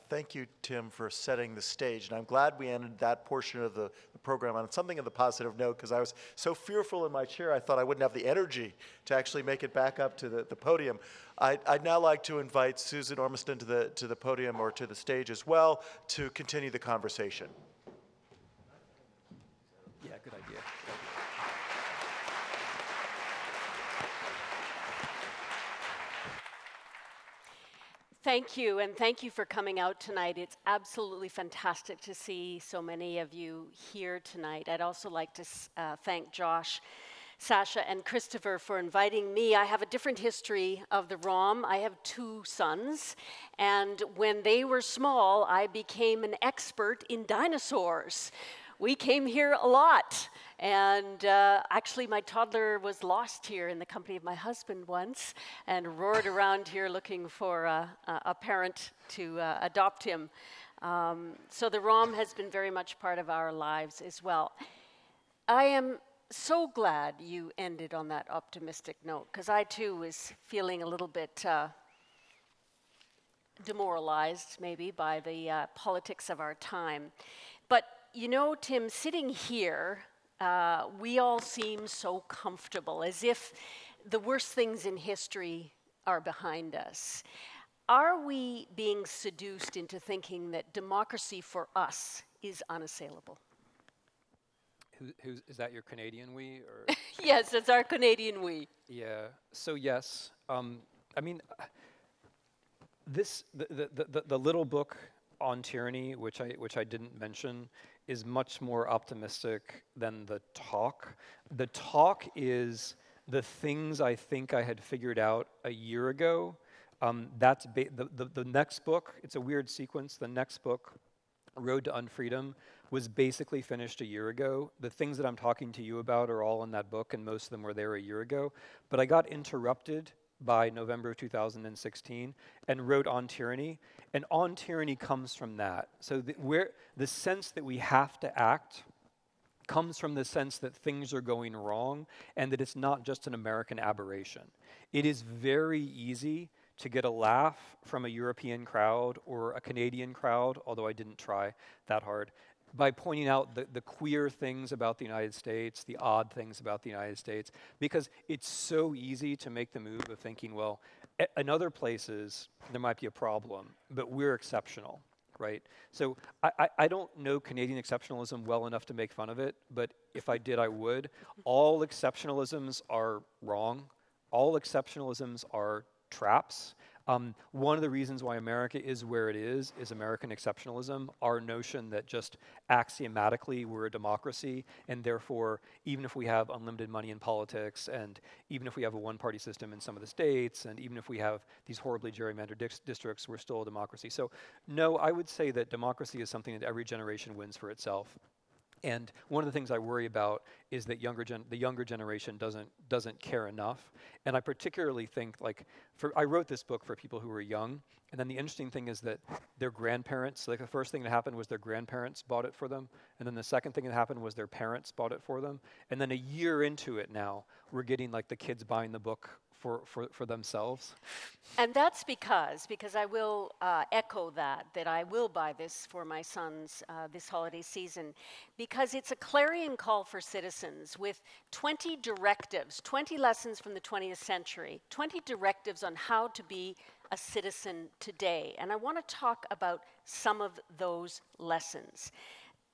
Thank you, Tim, for setting the stage. And I'm glad we ended that portion of the program on something of the positive note, because I was so fearful in my chair, I thought I wouldn't have the energy to actually make it back up to the podium. I'd now like to invite Susan Ormiston to the podium or to the stage as well to continue the conversation. Yeah, good idea. Thank you, and thank you for coming out tonight. It's absolutely fantastic to see so many of you here tonight. I'd also like to thank Josh, Sasha, and Christopher for inviting me. I have a different history of the ROM. I have 2 sons, and when they were small, I became an expert in dinosaurs. We came here a lot, and actually my toddler was lost here in the company of my husband once and roared around here looking for a parent to adopt him. So the ROM has been very much part of our lives as well. I am so glad you ended on that optimistic note, because I too was feeling a little bit demoralized maybe by the politics of our time. But you know, Tim, sitting here, we all seem so comfortable, as if the worst things in history are behind us. Are we being seduced into thinking that democracy for us is unassailable? Is that your Canadian we? Or? Yes, it's our Canadian we. Yeah, so yes. I mean, the little book on tyranny, which I didn't mention, is much more optimistic than the talk. The talk is the things I think I had figured out a year ago. That's the next book. It's a weird sequence. The next book, Road to Unfreedom, was basically finished a year ago. The things that I'm talking to you about are all in that book, and most of them were there a year ago. But I got interrupted by November of 2016 and wrote On Tyranny. And On Tyranny comes from that. So the sense that we have to act comes from the sense that things are going wrong and that it's not just an American aberration. It is very easy to get a laugh from a European crowd or a Canadian crowd, although I didn't try that hard, by pointing out the queer things about the United States, the odd things about the United States, because it's so easy to make the move of thinking, well, in other places, there might be a problem, but we're exceptional, right? So I don't know Canadian exceptionalism well enough to make fun of it, but if I did, I would. All exceptionalisms are wrong. All exceptionalisms are traps. One of the reasons why America is where it is American exceptionalism, our notion that just axiomatically we're a democracy, and therefore, even if we have unlimited money in politics, and even if we have a one-party system in some of the states, and even if we have these horribly gerrymandered districts, we're still a democracy. So no, I would say that democracy is something that every generation wins for itself. And one of the things I worry about is that the younger generation doesn't care enough. And I particularly think, I wrote this book for people who were young, and then the interesting thing is that their grandparents, the first thing that happened was their grandparents bought it for them, and then the second thing that happened was their parents bought it for them, and then a year into it now, we're getting the kids buying the book for themselves. And that's because I will echo that I will buy this for my sons this holiday season, because it's a clarion call for citizens with 20 directives, 20 lessons from the 20th century, 20 directives on how to be a citizen today. And I want to talk about some of those lessons.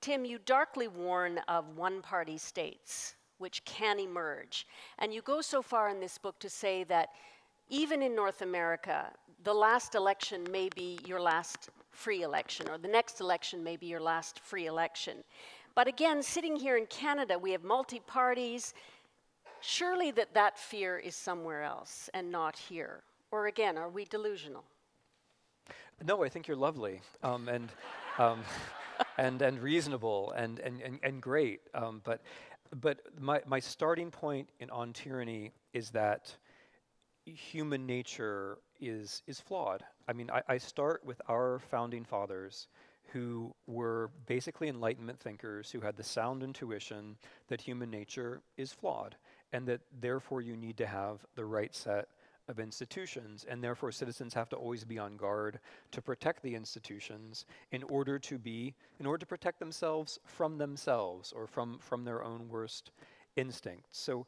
Tim, you darkly warn of one-party states which can emerge. And you go so far in this book to say that even in North America, the last election may be your last free election, or the next election may be your last free election. But again, sitting here in Canada, we have multi-parties. Surely that fear is somewhere else and not here. Or again, are we delusional? No, I think you're lovely, and reasonable and great. But my starting point On Tyranny is that human nature is flawed. I mean, I start with our founding fathers, who were basically Enlightenment thinkers, who had the sound intuition that human nature is flawed, and that therefore you need to have the right set of institutions, and therefore citizens have to always be on guard to protect the institutions in order to protect themselves or from their own worst instincts. So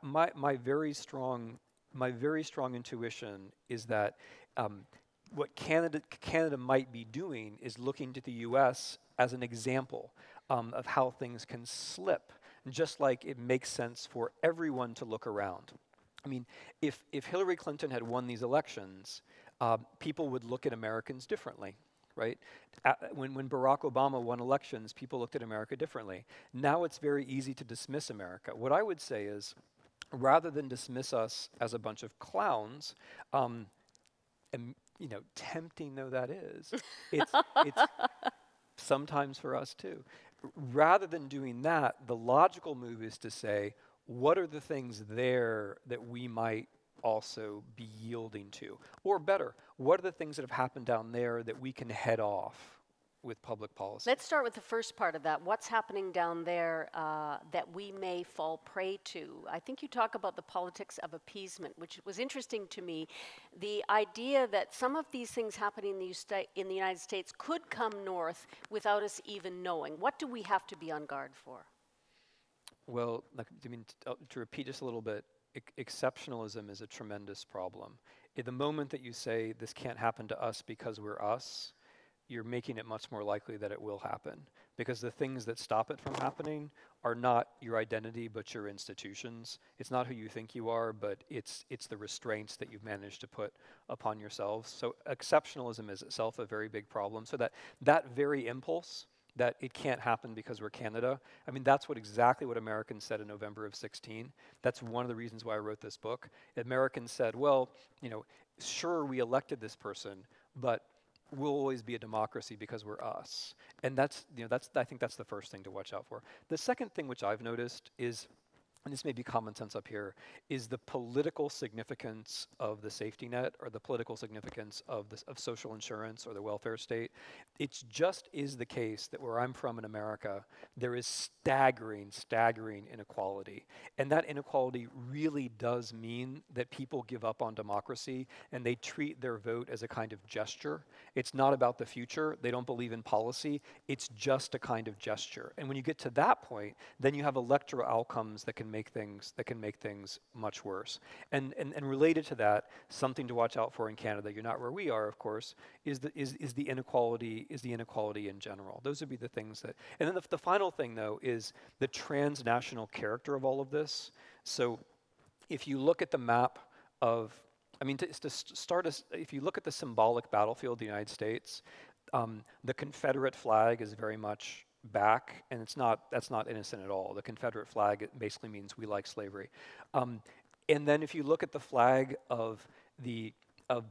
my very strong intuition is that what Canada might be doing is looking to the U.S. as an example of how things can slip, just like it makes sense for everyone to look around. I mean, if Hillary Clinton had won these elections, people would look at Americans differently, right? When Barack Obama won elections, people looked at America differently. Now it's very easy to dismiss America. What I would say is, rather than dismiss us as a bunch of clowns, and tempting though that is, it's sometimes for us too. Rather than doing that, the logical move is to say, what are the things there that we might also be yielding to? Or better, what are the things that have happened down there that we can head off with public policy? Let's start with the first part of that. What's happening down there that we may fall prey to? I think you talk about the politics of appeasement, which was interesting to me. The idea that some of these things happening in the United States could come north without us even knowing. What do we have to be on guard for? Well, to repeat just a little bit, exceptionalism is a tremendous problem. At the moment that you say this can't happen to us because we're us, you're making it much more likely that it will happen. Because the things that stop it from happening are not your identity, but your institutions. It's not who you think you are, but it's the restraints that you've managed to put upon yourselves. So exceptionalism is itself a very big problem. So that very impulse, that it can't happen because we're Canada. I mean, that's exactly what Americans said in November of 16. That's one of the reasons why I wrote this book. Americans said, well, sure, we elected this person, but we'll always be a democracy because we're us. And I think that's the first thing to watch out for. The second thing which I've noticed is, and this may be common sense up here, is the political significance of the safety net, or the political significance of social insurance or the welfare state. It just is the case that where I'm from in America, there is staggering inequality. And that inequality really does mean that people give up on democracy and they treat their vote as a kind of gesture. It's not about the future. They don't believe in policy. It's just a kind of gesture. And when you get to that point, then you have electoral outcomes that can make things much worse. And related to that, something to watch out for in Canada, you're not where we are, of course, is the inequality in general. Those would be the things that, and then the final thing though is the transnational character of all of this. So if you look at the map of, if you look at the symbolic battlefield of the United States, the Confederate flag is very much back, and that's not innocent at all. The Confederate flag, it basically means we like slavery. And then if you look at the flag of the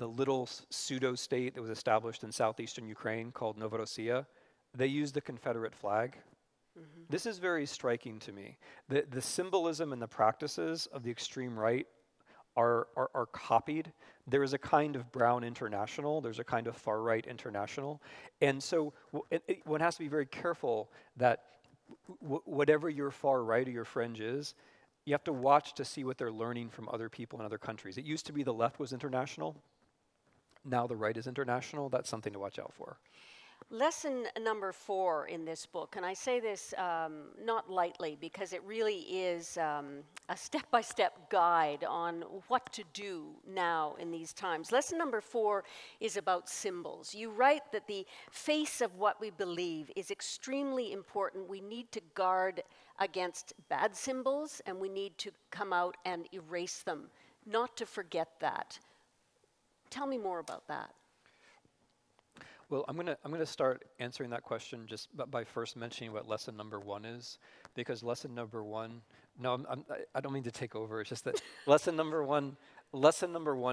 little pseudo-state that was established in southeastern Ukraine called Novorossiya, they used the Confederate flag. Mm-hmm. This is very striking to me. The symbolism and the practices of the extreme right are copied. There is a kind of brown international, there's a kind of far right international. And so one has to be very careful that whatever your far right or your fringe is, you have to watch to see what they're learning from other people in other countries. It used to be the left was international. Now the right is international. That's something to watch out for. Lesson number 4 in this book, and I say this not lightly because it really is a step-by-step guide on what to do now in these times. Lesson number 4 is about symbols. You write that the face of what we believe is extremely important. We need to guard against bad symbols, and we need to come out and erase them, not to forget that. Tell me more about that. Well, I'm gonna start answering that question just by first mentioning what lesson number 1 is, because lesson number 1. No, I don't mean to take over. It's just that lesson number 1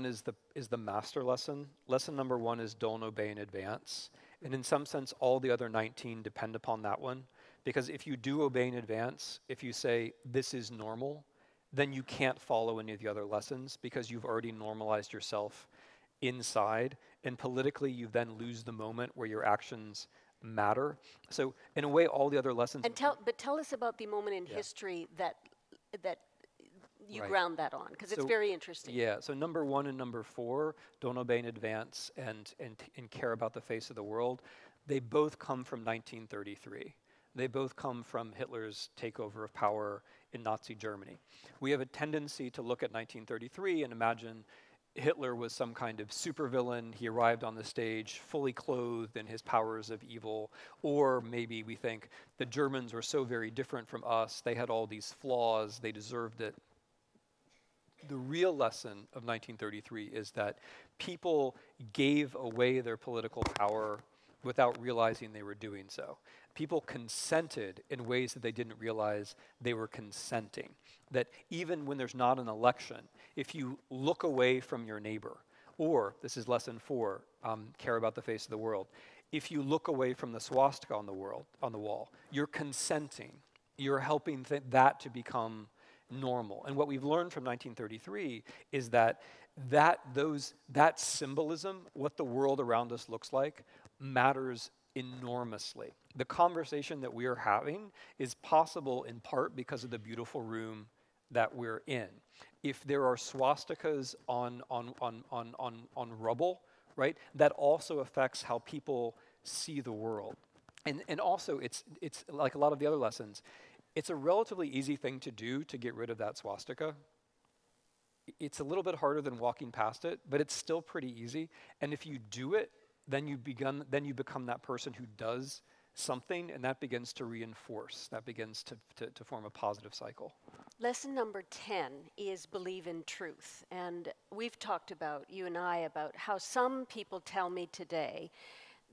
is the master lesson. Lesson number 1 is don't obey in advance, and in some sense, all the other 19 depend upon that one, because if you do obey in advance, if you say this is normal, then you can't follow any of the other lessons because you've already normalized yourself inside, and politically you then lose the moment where your actions matter. So in a way, all the other lessons. And tell us about the moment in history that you ground that on, because it's very interesting. Yeah. So number 1 and number 4, don't obey in advance and care about the face of the world. They both come from 1933. They both come from Hitler's takeover of power in Nazi Germany. We have a tendency to look at 1933 and imagine Hitler was some kind of supervillain. He arrived on the stage fully clothed in his powers of evil. Or maybe we think the Germans were so very different from us. They had all these flaws. They deserved it. The real lesson of 1933 is that people gave away their political power without realizing they were doing so. People consented in ways that they didn't realize they were consenting. That even when there's not an election, if you look away from your neighbor, or, this is lesson 4, care about the face of the world, if you look away from the swastika on the wall, you're consenting. You're helping that to become normal. And what we've learned from 1933 is that symbolism, what the world around us looks like, matters enormously. The conversation that we are having is possible in part because of the beautiful room that we're in. If there are swastikas on rubble, right, that also affects how people see the world. And also, it's like a lot of the other lessons, it's a relatively easy thing to do to get rid of that swastika. It's a little bit harder than walking past it, but it's still pretty easy. And if you do it, then you become that person who does something, and that begins to reinforce, that begins to form a positive cycle. Lesson number 10 is believe in truth. And we've talked about, you and I, about how some people tell me today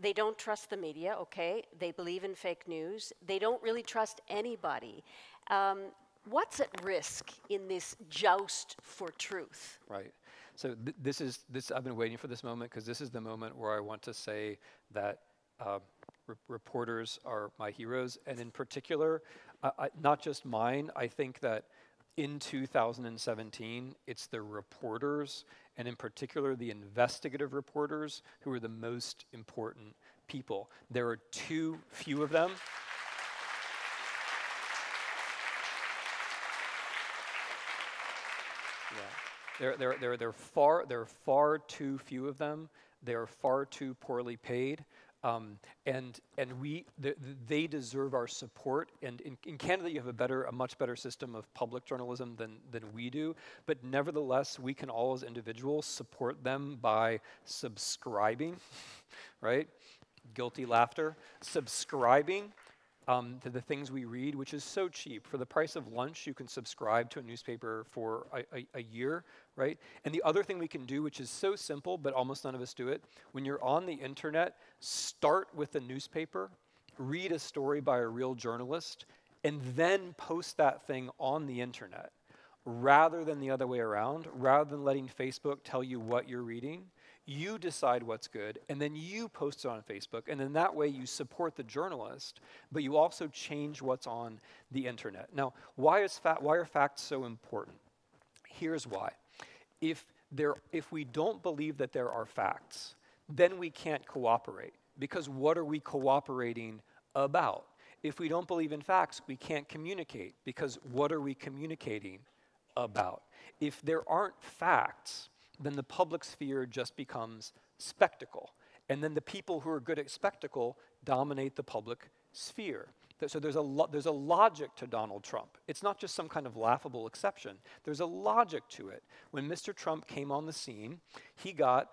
They don't trust the media, okay? They believe in fake news. They don't really trust anybody. What's at risk in this joust for truth? Right. So I've been waiting for this moment, because this is the moment where I want to say that reporters are my heroes, and in particular, not just mine. I think that in 2017, it's the reporters, and in particular the investigative reporters, who are the most important people. There are too few of them. Yeah. There are far too few of them. They are far too poorly paid. And they deserve our support. And in Canada, you have a much better system of public journalism than we do. But nevertheless, we can all as individuals support them by subscribing, right? Guilty laughter. Subscribing to the things we read, which is so cheap. For the price of lunch, you can subscribe to a newspaper for a year, right? And the other thing we can do, which is so simple, but almost none of us do it, when you're on the internet, start with a newspaper, read a story by a real journalist, and then post that thing on the internet, rather than the other way around. Rather than letting Facebook tell you what you're reading, you decide what's good, and then you post it on Facebook, and then that way you support the journalist, but you also change what's on the internet. Now, why are facts so important? Here's why. If we don't believe that there are facts, then we can't cooperate, because what are we cooperating about? If we don't believe in facts, we can't communicate, because what are we communicating about? If there aren't facts, then the public sphere just becomes spectacle. And then the people who are good at spectacle dominate the public sphere. So there's a logic to Donald Trump. It's not just some kind of laughable exception. There's a logic to it. When Mr. Trump came on the scene, he got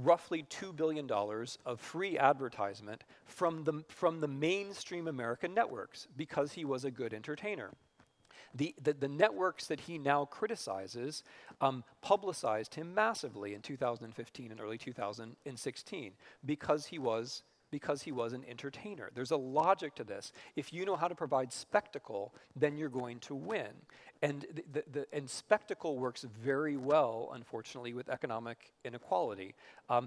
roughly $2 billion of free advertisement from the mainstream American networks, because he was a good entertainer. The networks that he now criticizes publicized him massively in 2015 and early 2016 because he was an entertainer. There's a logic to this. If you know how to provide spectacle, then you're going to win. And and spectacle works very well, unfortunately, with economic inequality.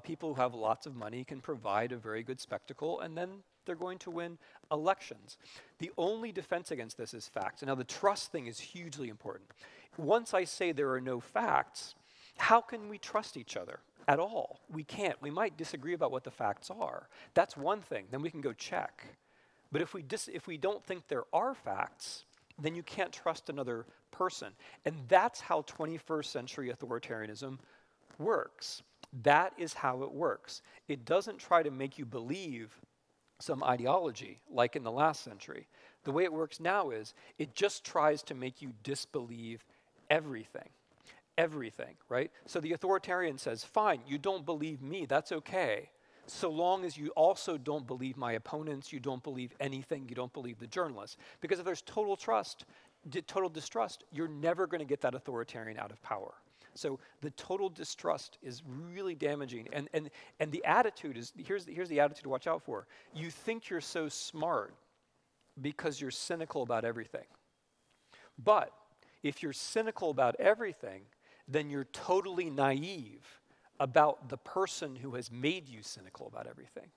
People who have lots of money can provide a very good spectacle, and then they're going to win elections. The only defense against this is facts. And now the trust thing is hugely important. Once I say there are no facts, how can we trust each other at all? We can't. We might disagree about what the facts are. That's one thing. Then we can go check. But if we don't think there are facts, then you can't trust another person. And that's how 21st century authoritarianism works. That is how it works. It doesn't try to make you believe some ideology like in the last century. The way it works now is it just tries to make you disbelieve everything. Everything, right? So the authoritarian says, fine, you don't believe me, that's okay. So long as you also don't believe my opponents, you don't believe anything, you don't believe the journalists. Because if there's total distrust, you're never going to get that authoritarian out of power. So the total distrust is really damaging. And the attitude is, here's the attitude to watch out for. You think you're so smart because you're cynical about everything. But if you're cynical about everything, then you're totally naive about the person who has made you cynical about everything.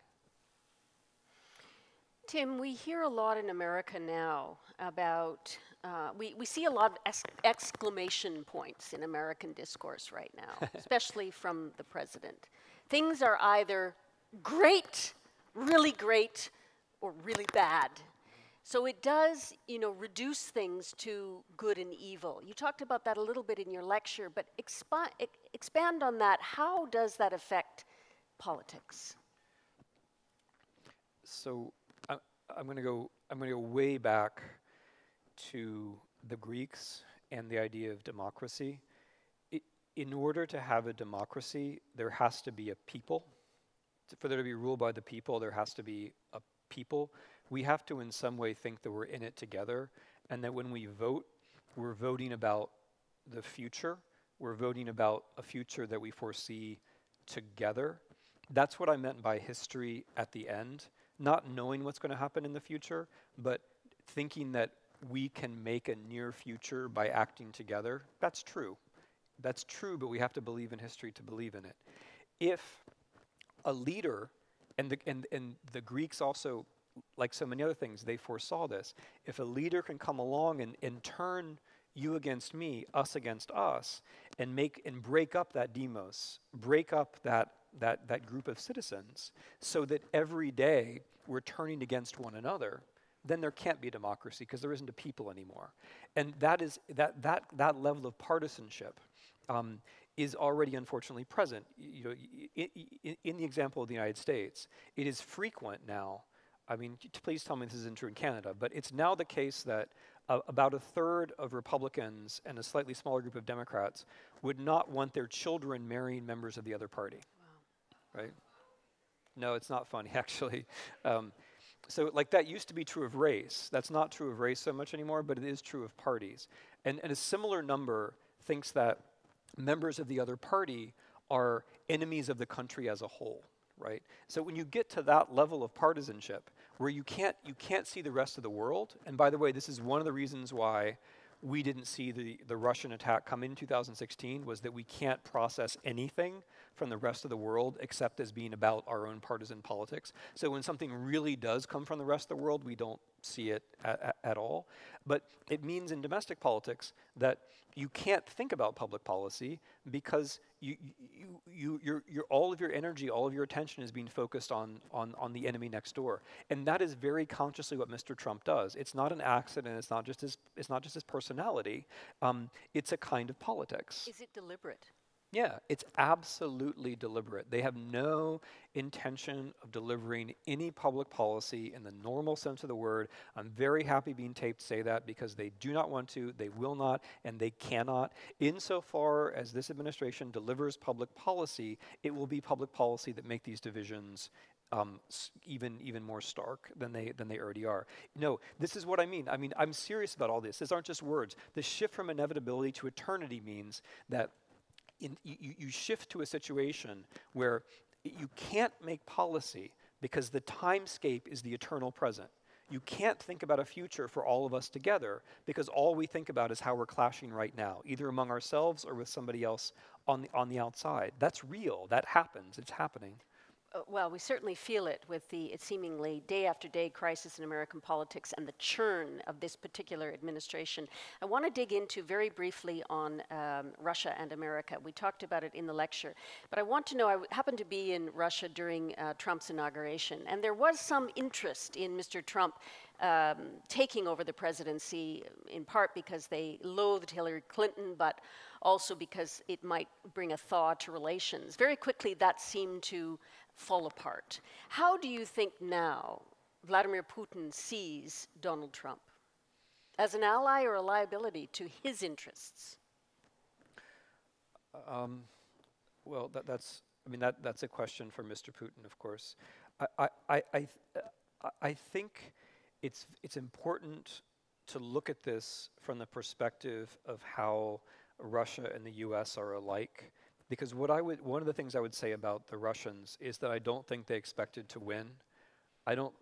Tim, we hear a lot in America now about, we see a lot of exclamation points in American discourse right now, especially from the president. Things are either great, or really bad. So it does, reduce things to good and evil. You talked about that a little bit in your lecture, but expand on that. How does that affect politics? So I'm going to go way back to the Greeks and the idea of democracy. In order to have a democracy, there has to be a people. For there to be ruled by the people, there has to be a people. We have to in some way think that we're in it together, and that when we vote, we're voting about the future. We're voting about a future that we foresee together. That's what I meant by history at the end, not knowing what's going to happen in the future, but thinking that we can make a near future by acting together. That's true. That's true, but we have to believe in history to believe in it. If a leader, and the Greeks also, like so many other things, they foresaw this. If a leader can come along and turn you against me, us against us, and break up that demos, break up that group of citizens, so that every day we're turning against one another, then there can't be democracy because there isn't a people anymore. And that level of partisanship is already unfortunately present. In the example of the United States, it is frequent now. I mean, please tell me this isn't true in Canada, but it's now the case that about a third of Republicans and a slightly smaller group of Democrats would not want their children marrying members of the other party. Wow. Right? No, it's not funny, actually. So like that used to be true of race. That's not true of race so much anymore, but it is true of parties. And a similar number thinks that members of the other party are enemies of the country as a whole, right? So when you get to that level of partisanship, where you can't see the rest of the world, and by the way, this is one of the reasons why we didn't see the Russian attack come in 2016, was that we can't process anything from the rest of the world except as being about our own partisan politics. So when something really does come from the rest of the world, we don't see it at all. But it means in domestic politics that you can't think about public policy because you're all of your energy, all of your attention is being focused on the enemy next door, and that is very consciously what Mr. Trump does. It's not an accident. It's not just his personality. It's a kind of politics. Is it deliberate? Yeah, it's absolutely deliberate. They have no intention of delivering any public policy in the normal sense of the word. I'm very happy being taped to say that because they do not want to, they will not, and they cannot. Insofar as this administration delivers public policy, it will be public policy that make these divisions even more stark than they already are. No, this is what I mean. I mean, I'm serious about all this. These aren't just words. The shift from inevitability to eternity means that you shift to a situation where you can't make policy because the timescape is the eternal present. You can't think about a future for all of us together because all we think about is how we're clashing right now, either among ourselves or with somebody else on the outside. That's real. That happens. It's happening. Well, we certainly feel it with the seemingly day after day crisis in American politics and the churn of this particular administration. I want to dig into very briefly on Russia and America. We talked about it in the lecture, but I want to know, I happened to be in Russia during Trump's inauguration, and there was some interest in Mr. Trump taking over the presidency, in part because they loathed Hillary Clinton, but also because it might bring a thaw to relations. Very quickly, that seemed to fall apart. How do you think now Vladimir Putin sees Donald Trump? As an ally or a liability to his interests? Well, that's a question for Mr. Putin, of course. I think it's important to look at this from the perspective of how Russia and the U.S. are alike. Because one of the things I would say about the Russians is that I don't think they expected to win. I don't,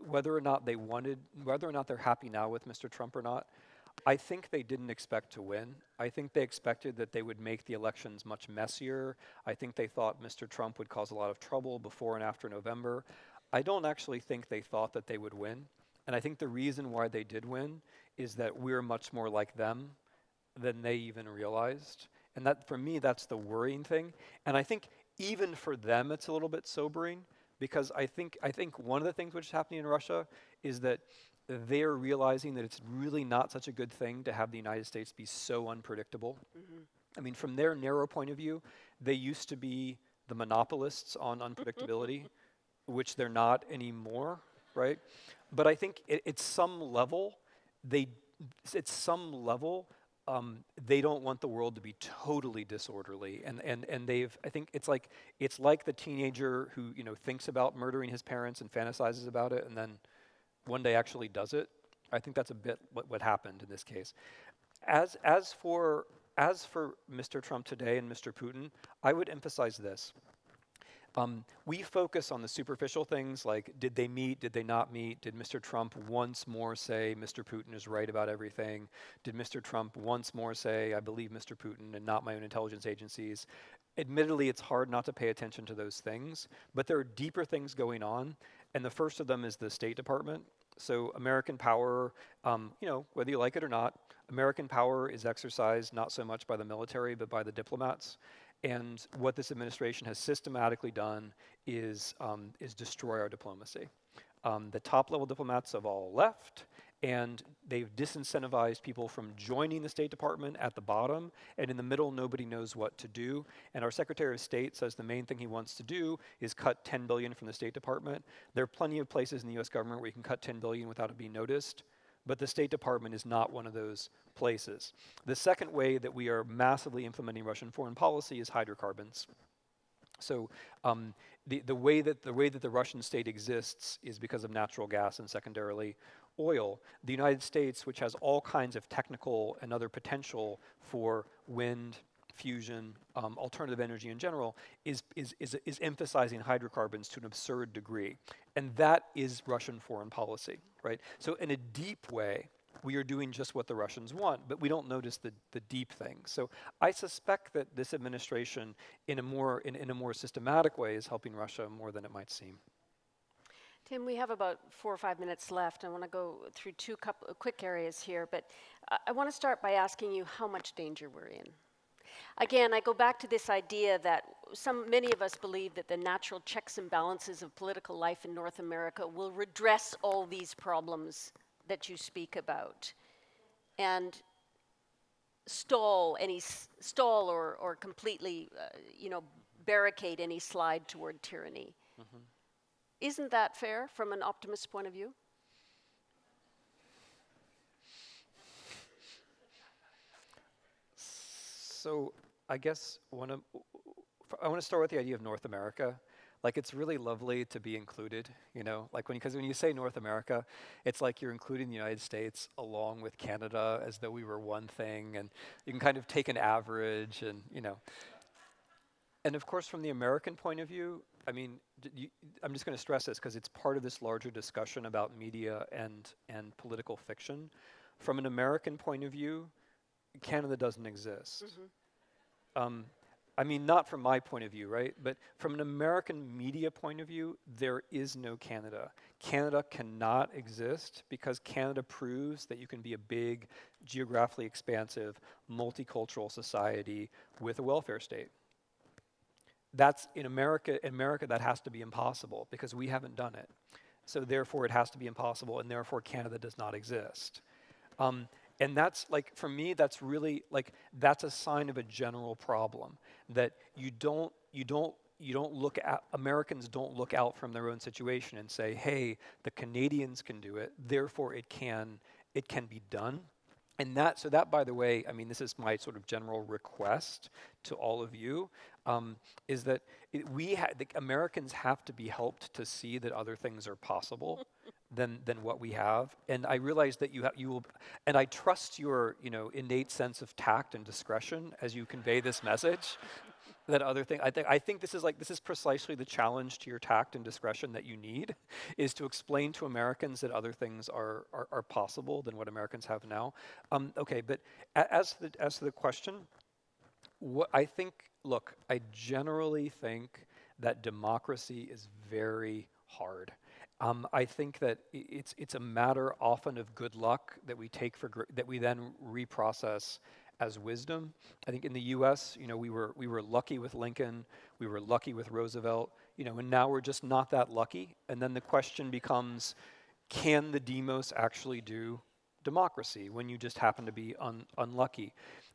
whether or not they're happy now with Mr. Trump or not, I think they didn't expect to win. I think they expected that they would make the elections much messier. I think they thought Mr. Trump would cause a lot of trouble before and after November. I don't actually think they thought that they would win. And I think the reason why they did win is that we're much more like them than they even realized. And that, for me, that's the worrying thing. And I think even for them, it's a little bit sobering because I think one of the things which is happening in Russia is that they're realizing that it's really not such a good thing to have the United States be so unpredictable. Mm-hmm. I mean, from their narrow point of view, they used to be the monopolists on unpredictability, which they're not anymore, right? But I think at some level, they don't want the world to be totally disorderly, and I think it's like the teenager who thinks about murdering his parents and fantasizes about it, and then one day actually does it. I think that's a bit what happened in this case. As for Mr. Trump today and Mr. Putin, I would emphasize this. We focus on the superficial things like, did they meet, did they not meet? Did Mr. Trump once more say Mr. Putin is right about everything? Did Mr. Trump once more say, I believe Mr. Putin and not my own intelligence agencies? Admittedly, it's hard not to pay attention to those things, but there are deeper things going on, and the first of them is the State Department. So American power, whether you like it or not, American power is exercised not so much by the military, but by the diplomats. And what this administration has systematically done is destroy our diplomacy. The top-level diplomats have all left, and they've disincentivized people from joining the State Department at the bottom, and in the middle, nobody knows what to do. And our Secretary of State says the main thing he wants to do is cut $10 billion from the State Department. There are plenty of places in the US government where you can cut $10 billion without it being noticed, but the State Department is not one of those places. The second way that we are massively implementing Russian foreign policy is hydrocarbons. So the way that the Russian state exists is because of natural gas and secondarily oil. The United States, which has all kinds of technical and other potential for wind, fusion, alternative energy in general, is emphasizing hydrocarbons to an absurd degree. And that is Russian foreign policy, right? So in a deep way, we are doing just what the Russians want, but we don't notice the deep things. So I suspect that this administration, in a more systematic way, is helping Russia more than it might seem. Tim, we have about 4 or 5 minutes left. I want to go through two quick areas here, but I want to start by asking you how much danger we're in. Again, I go back to this idea that many of us believe that the natural checks and balances of political life in North America will redress all these problems that you speak about and stall or completely barricade any slide toward tyranny. Mm-hmm. Isn't that fair from an optimist's point of view? So I guess I want to start with the idea of North America. Like, it's really lovely to be included, like because when you say North America, it's like you're including the United States along with Canada as though we were one thing, and you can kind of take an average and. And of course, from the American point of view, I mean, I'm just going to stress this because it's part of this larger discussion about media and political fiction. From an American point of view, Canada doesn't exist. Mm-hmm. I mean, not from my point of view, right? But from an American media point of view, there is no Canada. Canada cannot exist because Canada proves that you can be a big, geographically expansive, multicultural society with a welfare state. That's in America, that has to be impossible because we haven't done it. So therefore it has to be impossible, and therefore Canada does not exist. And that's like, for me, that's really like, that's a sign of a general problem that Americans don't look out from their own situation and say, hey, the Canadians can do it, therefore it can be done. And that, by the way, I mean, this is my sort of general request to all of you, is that the Americans have to be helped to see that other things are possible than what we have. And I realize that you will, and I trust your innate sense of tact and discretion as you convey this message. That other thing, I think this is precisely the challenge to your tact and discretion that you need, is to explain to Americans that other things are possible than what Americans have now. Okay, but as to the question, what I think, look, I generally think that democracy is very hard. I think that it's a matter often of good luck that we take that we then reprocess as wisdom. I think in the U.S., we were lucky with Lincoln, we were lucky with Roosevelt, and now we're just not that lucky. And then the question becomes, can the demos actually do democracy when you just happen to be unlucky?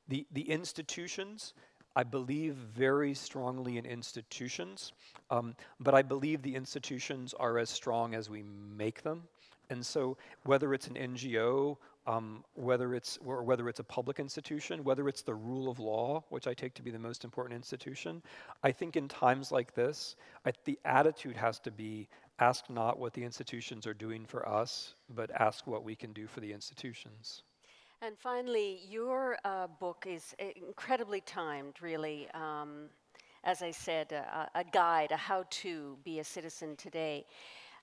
The institutions, I believe very strongly in institutions, but I believe the institutions are as strong as we make them. And so whether it's an NGO, whether it's a public institution, whether it's the rule of law, which I take to be the most important institution, I think in times like this, the attitude has to be, ask not what the institutions are doing for us, but ask what we can do for the institutions. And finally, your book is incredibly timed, really. as I said, a guide, a how-to be a citizen today.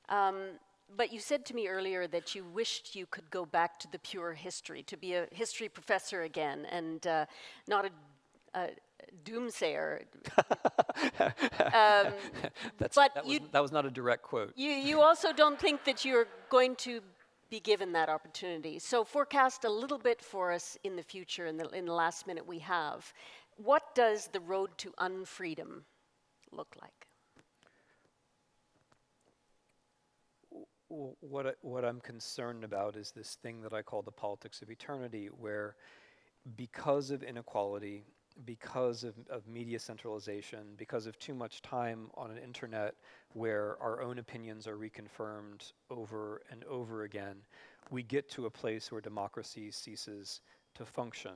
But you said to me earlier that you wished you could go back to the pure history, to be a history professor again, and not a doomsayer. That was not a direct quote. You also don't think that you're going to be given that opportunity. So forecast a little bit for us in the future, in the last minute we have. What does the road to unfreedom look like? What I'm concerned about is this thing that I call the politics of eternity, where because of inequality, because of media centralization, because of too much time on an internet where our own opinions are reconfirmed over and over again, we get to a place where democracy ceases to function.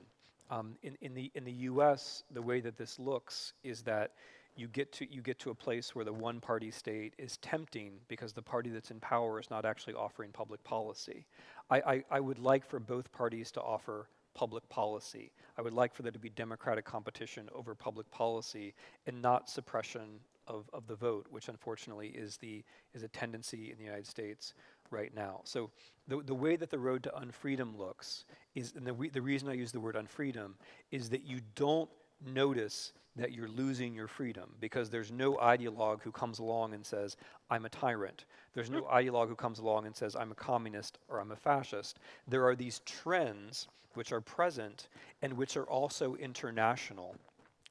In the U.S., the way that this looks is that you get to a place where the one-party state is tempting because the party that's in power is not actually offering public policy. I would like for both parties to offer public policy. I would like for there to be democratic competition over public policy and not suppression of the vote, which unfortunately is a tendency in the United States right now. So the way that the road to unfreedom looks is, and the reason I use the word unfreedom is that you don't notice that you're losing your freedom because there's no ideologue who comes along and says, I'm a tyrant. There's no ideologue who comes along and says, I'm a communist or I'm a fascist. There are these trends which are present and which are also international.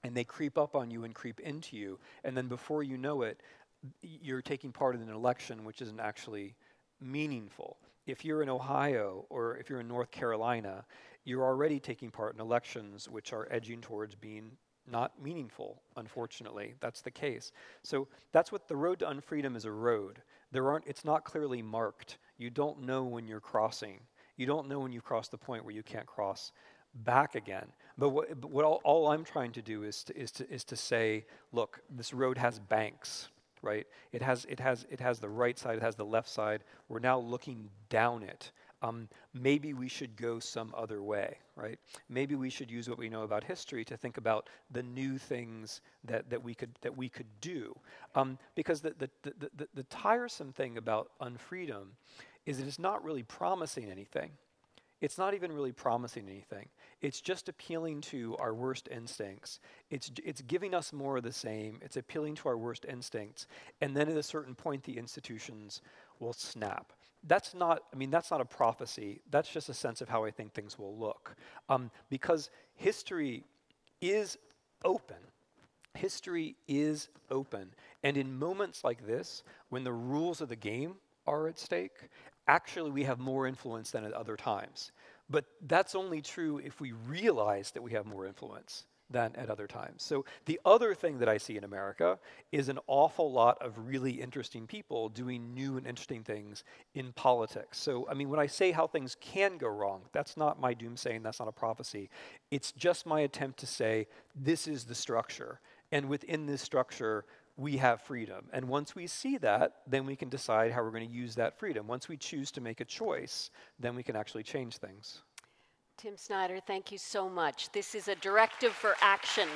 And they creep up on you and creep into you. And then before you know it, you're taking part in an election which isn't actually meaningful. If you're in Ohio or if you're in North Carolina, you're already taking part in elections which are edging towards being not meaningful, unfortunately. That's the case. So that's what the road to unfreedom is, a road. It's not clearly marked. You don't know when you're crossing. You don't know when you've crossed the point where you can't cross back again. But all I'm trying to do is to say, look, this road has banks, right? It has the right side, it has the left side. We're now looking down it. Maybe we should go some other way, right? Maybe we should use what we know about history to think about the new things that we could do. Because the tiresome thing about unfreedom is that it's not really promising anything. It's not even really promising anything. It's just appealing to our worst instincts. It's giving us more of the same. It's appealing to our worst instincts. And then at a certain point, the institutions will snap. That's not a prophecy. That's just a sense of how I think things will look. Because history is open. History is open. And in moments like this, when the rules of the game are at stake, actually we have more influence than at other times. But that's only true if we realize that we have more influence than at other times. So the other thing that I see in America is an awful lot of really interesting people doing new and interesting things in politics. So, I mean, when I say how things can go wrong, that's not my doomsaying, that's not a prophecy. It's just my attempt to say, this is the structure. And within this structure, we have freedom. And once we see that, then we can decide how we're going to use that freedom. Once we choose to make a choice, then we can actually change things. Tim Snyder, thank you so much. This is a directive for action.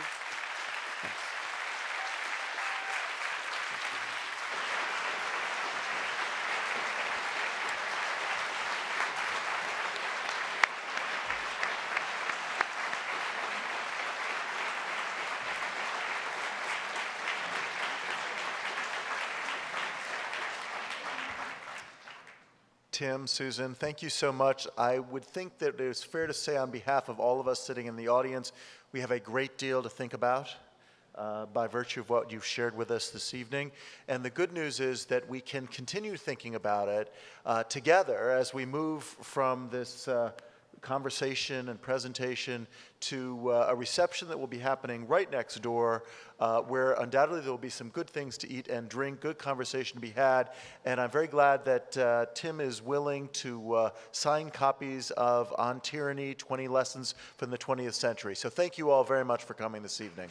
Tim, Susan, thank you so much. I would think that it is fair to say on behalf of all of us sitting in the audience, we have a great deal to think about by virtue of what you've shared with us this evening. And the good news is that we can continue thinking about it together as we move from this conversation and presentation to a reception that will be happening right next door, where undoubtedly there will be some good things to eat and drink, good conversation to be had. And I'm very glad that Tim is willing to sign copies of On Tyranny, 20 Lessons from the 20th Century. So thank you all very much for coming this evening.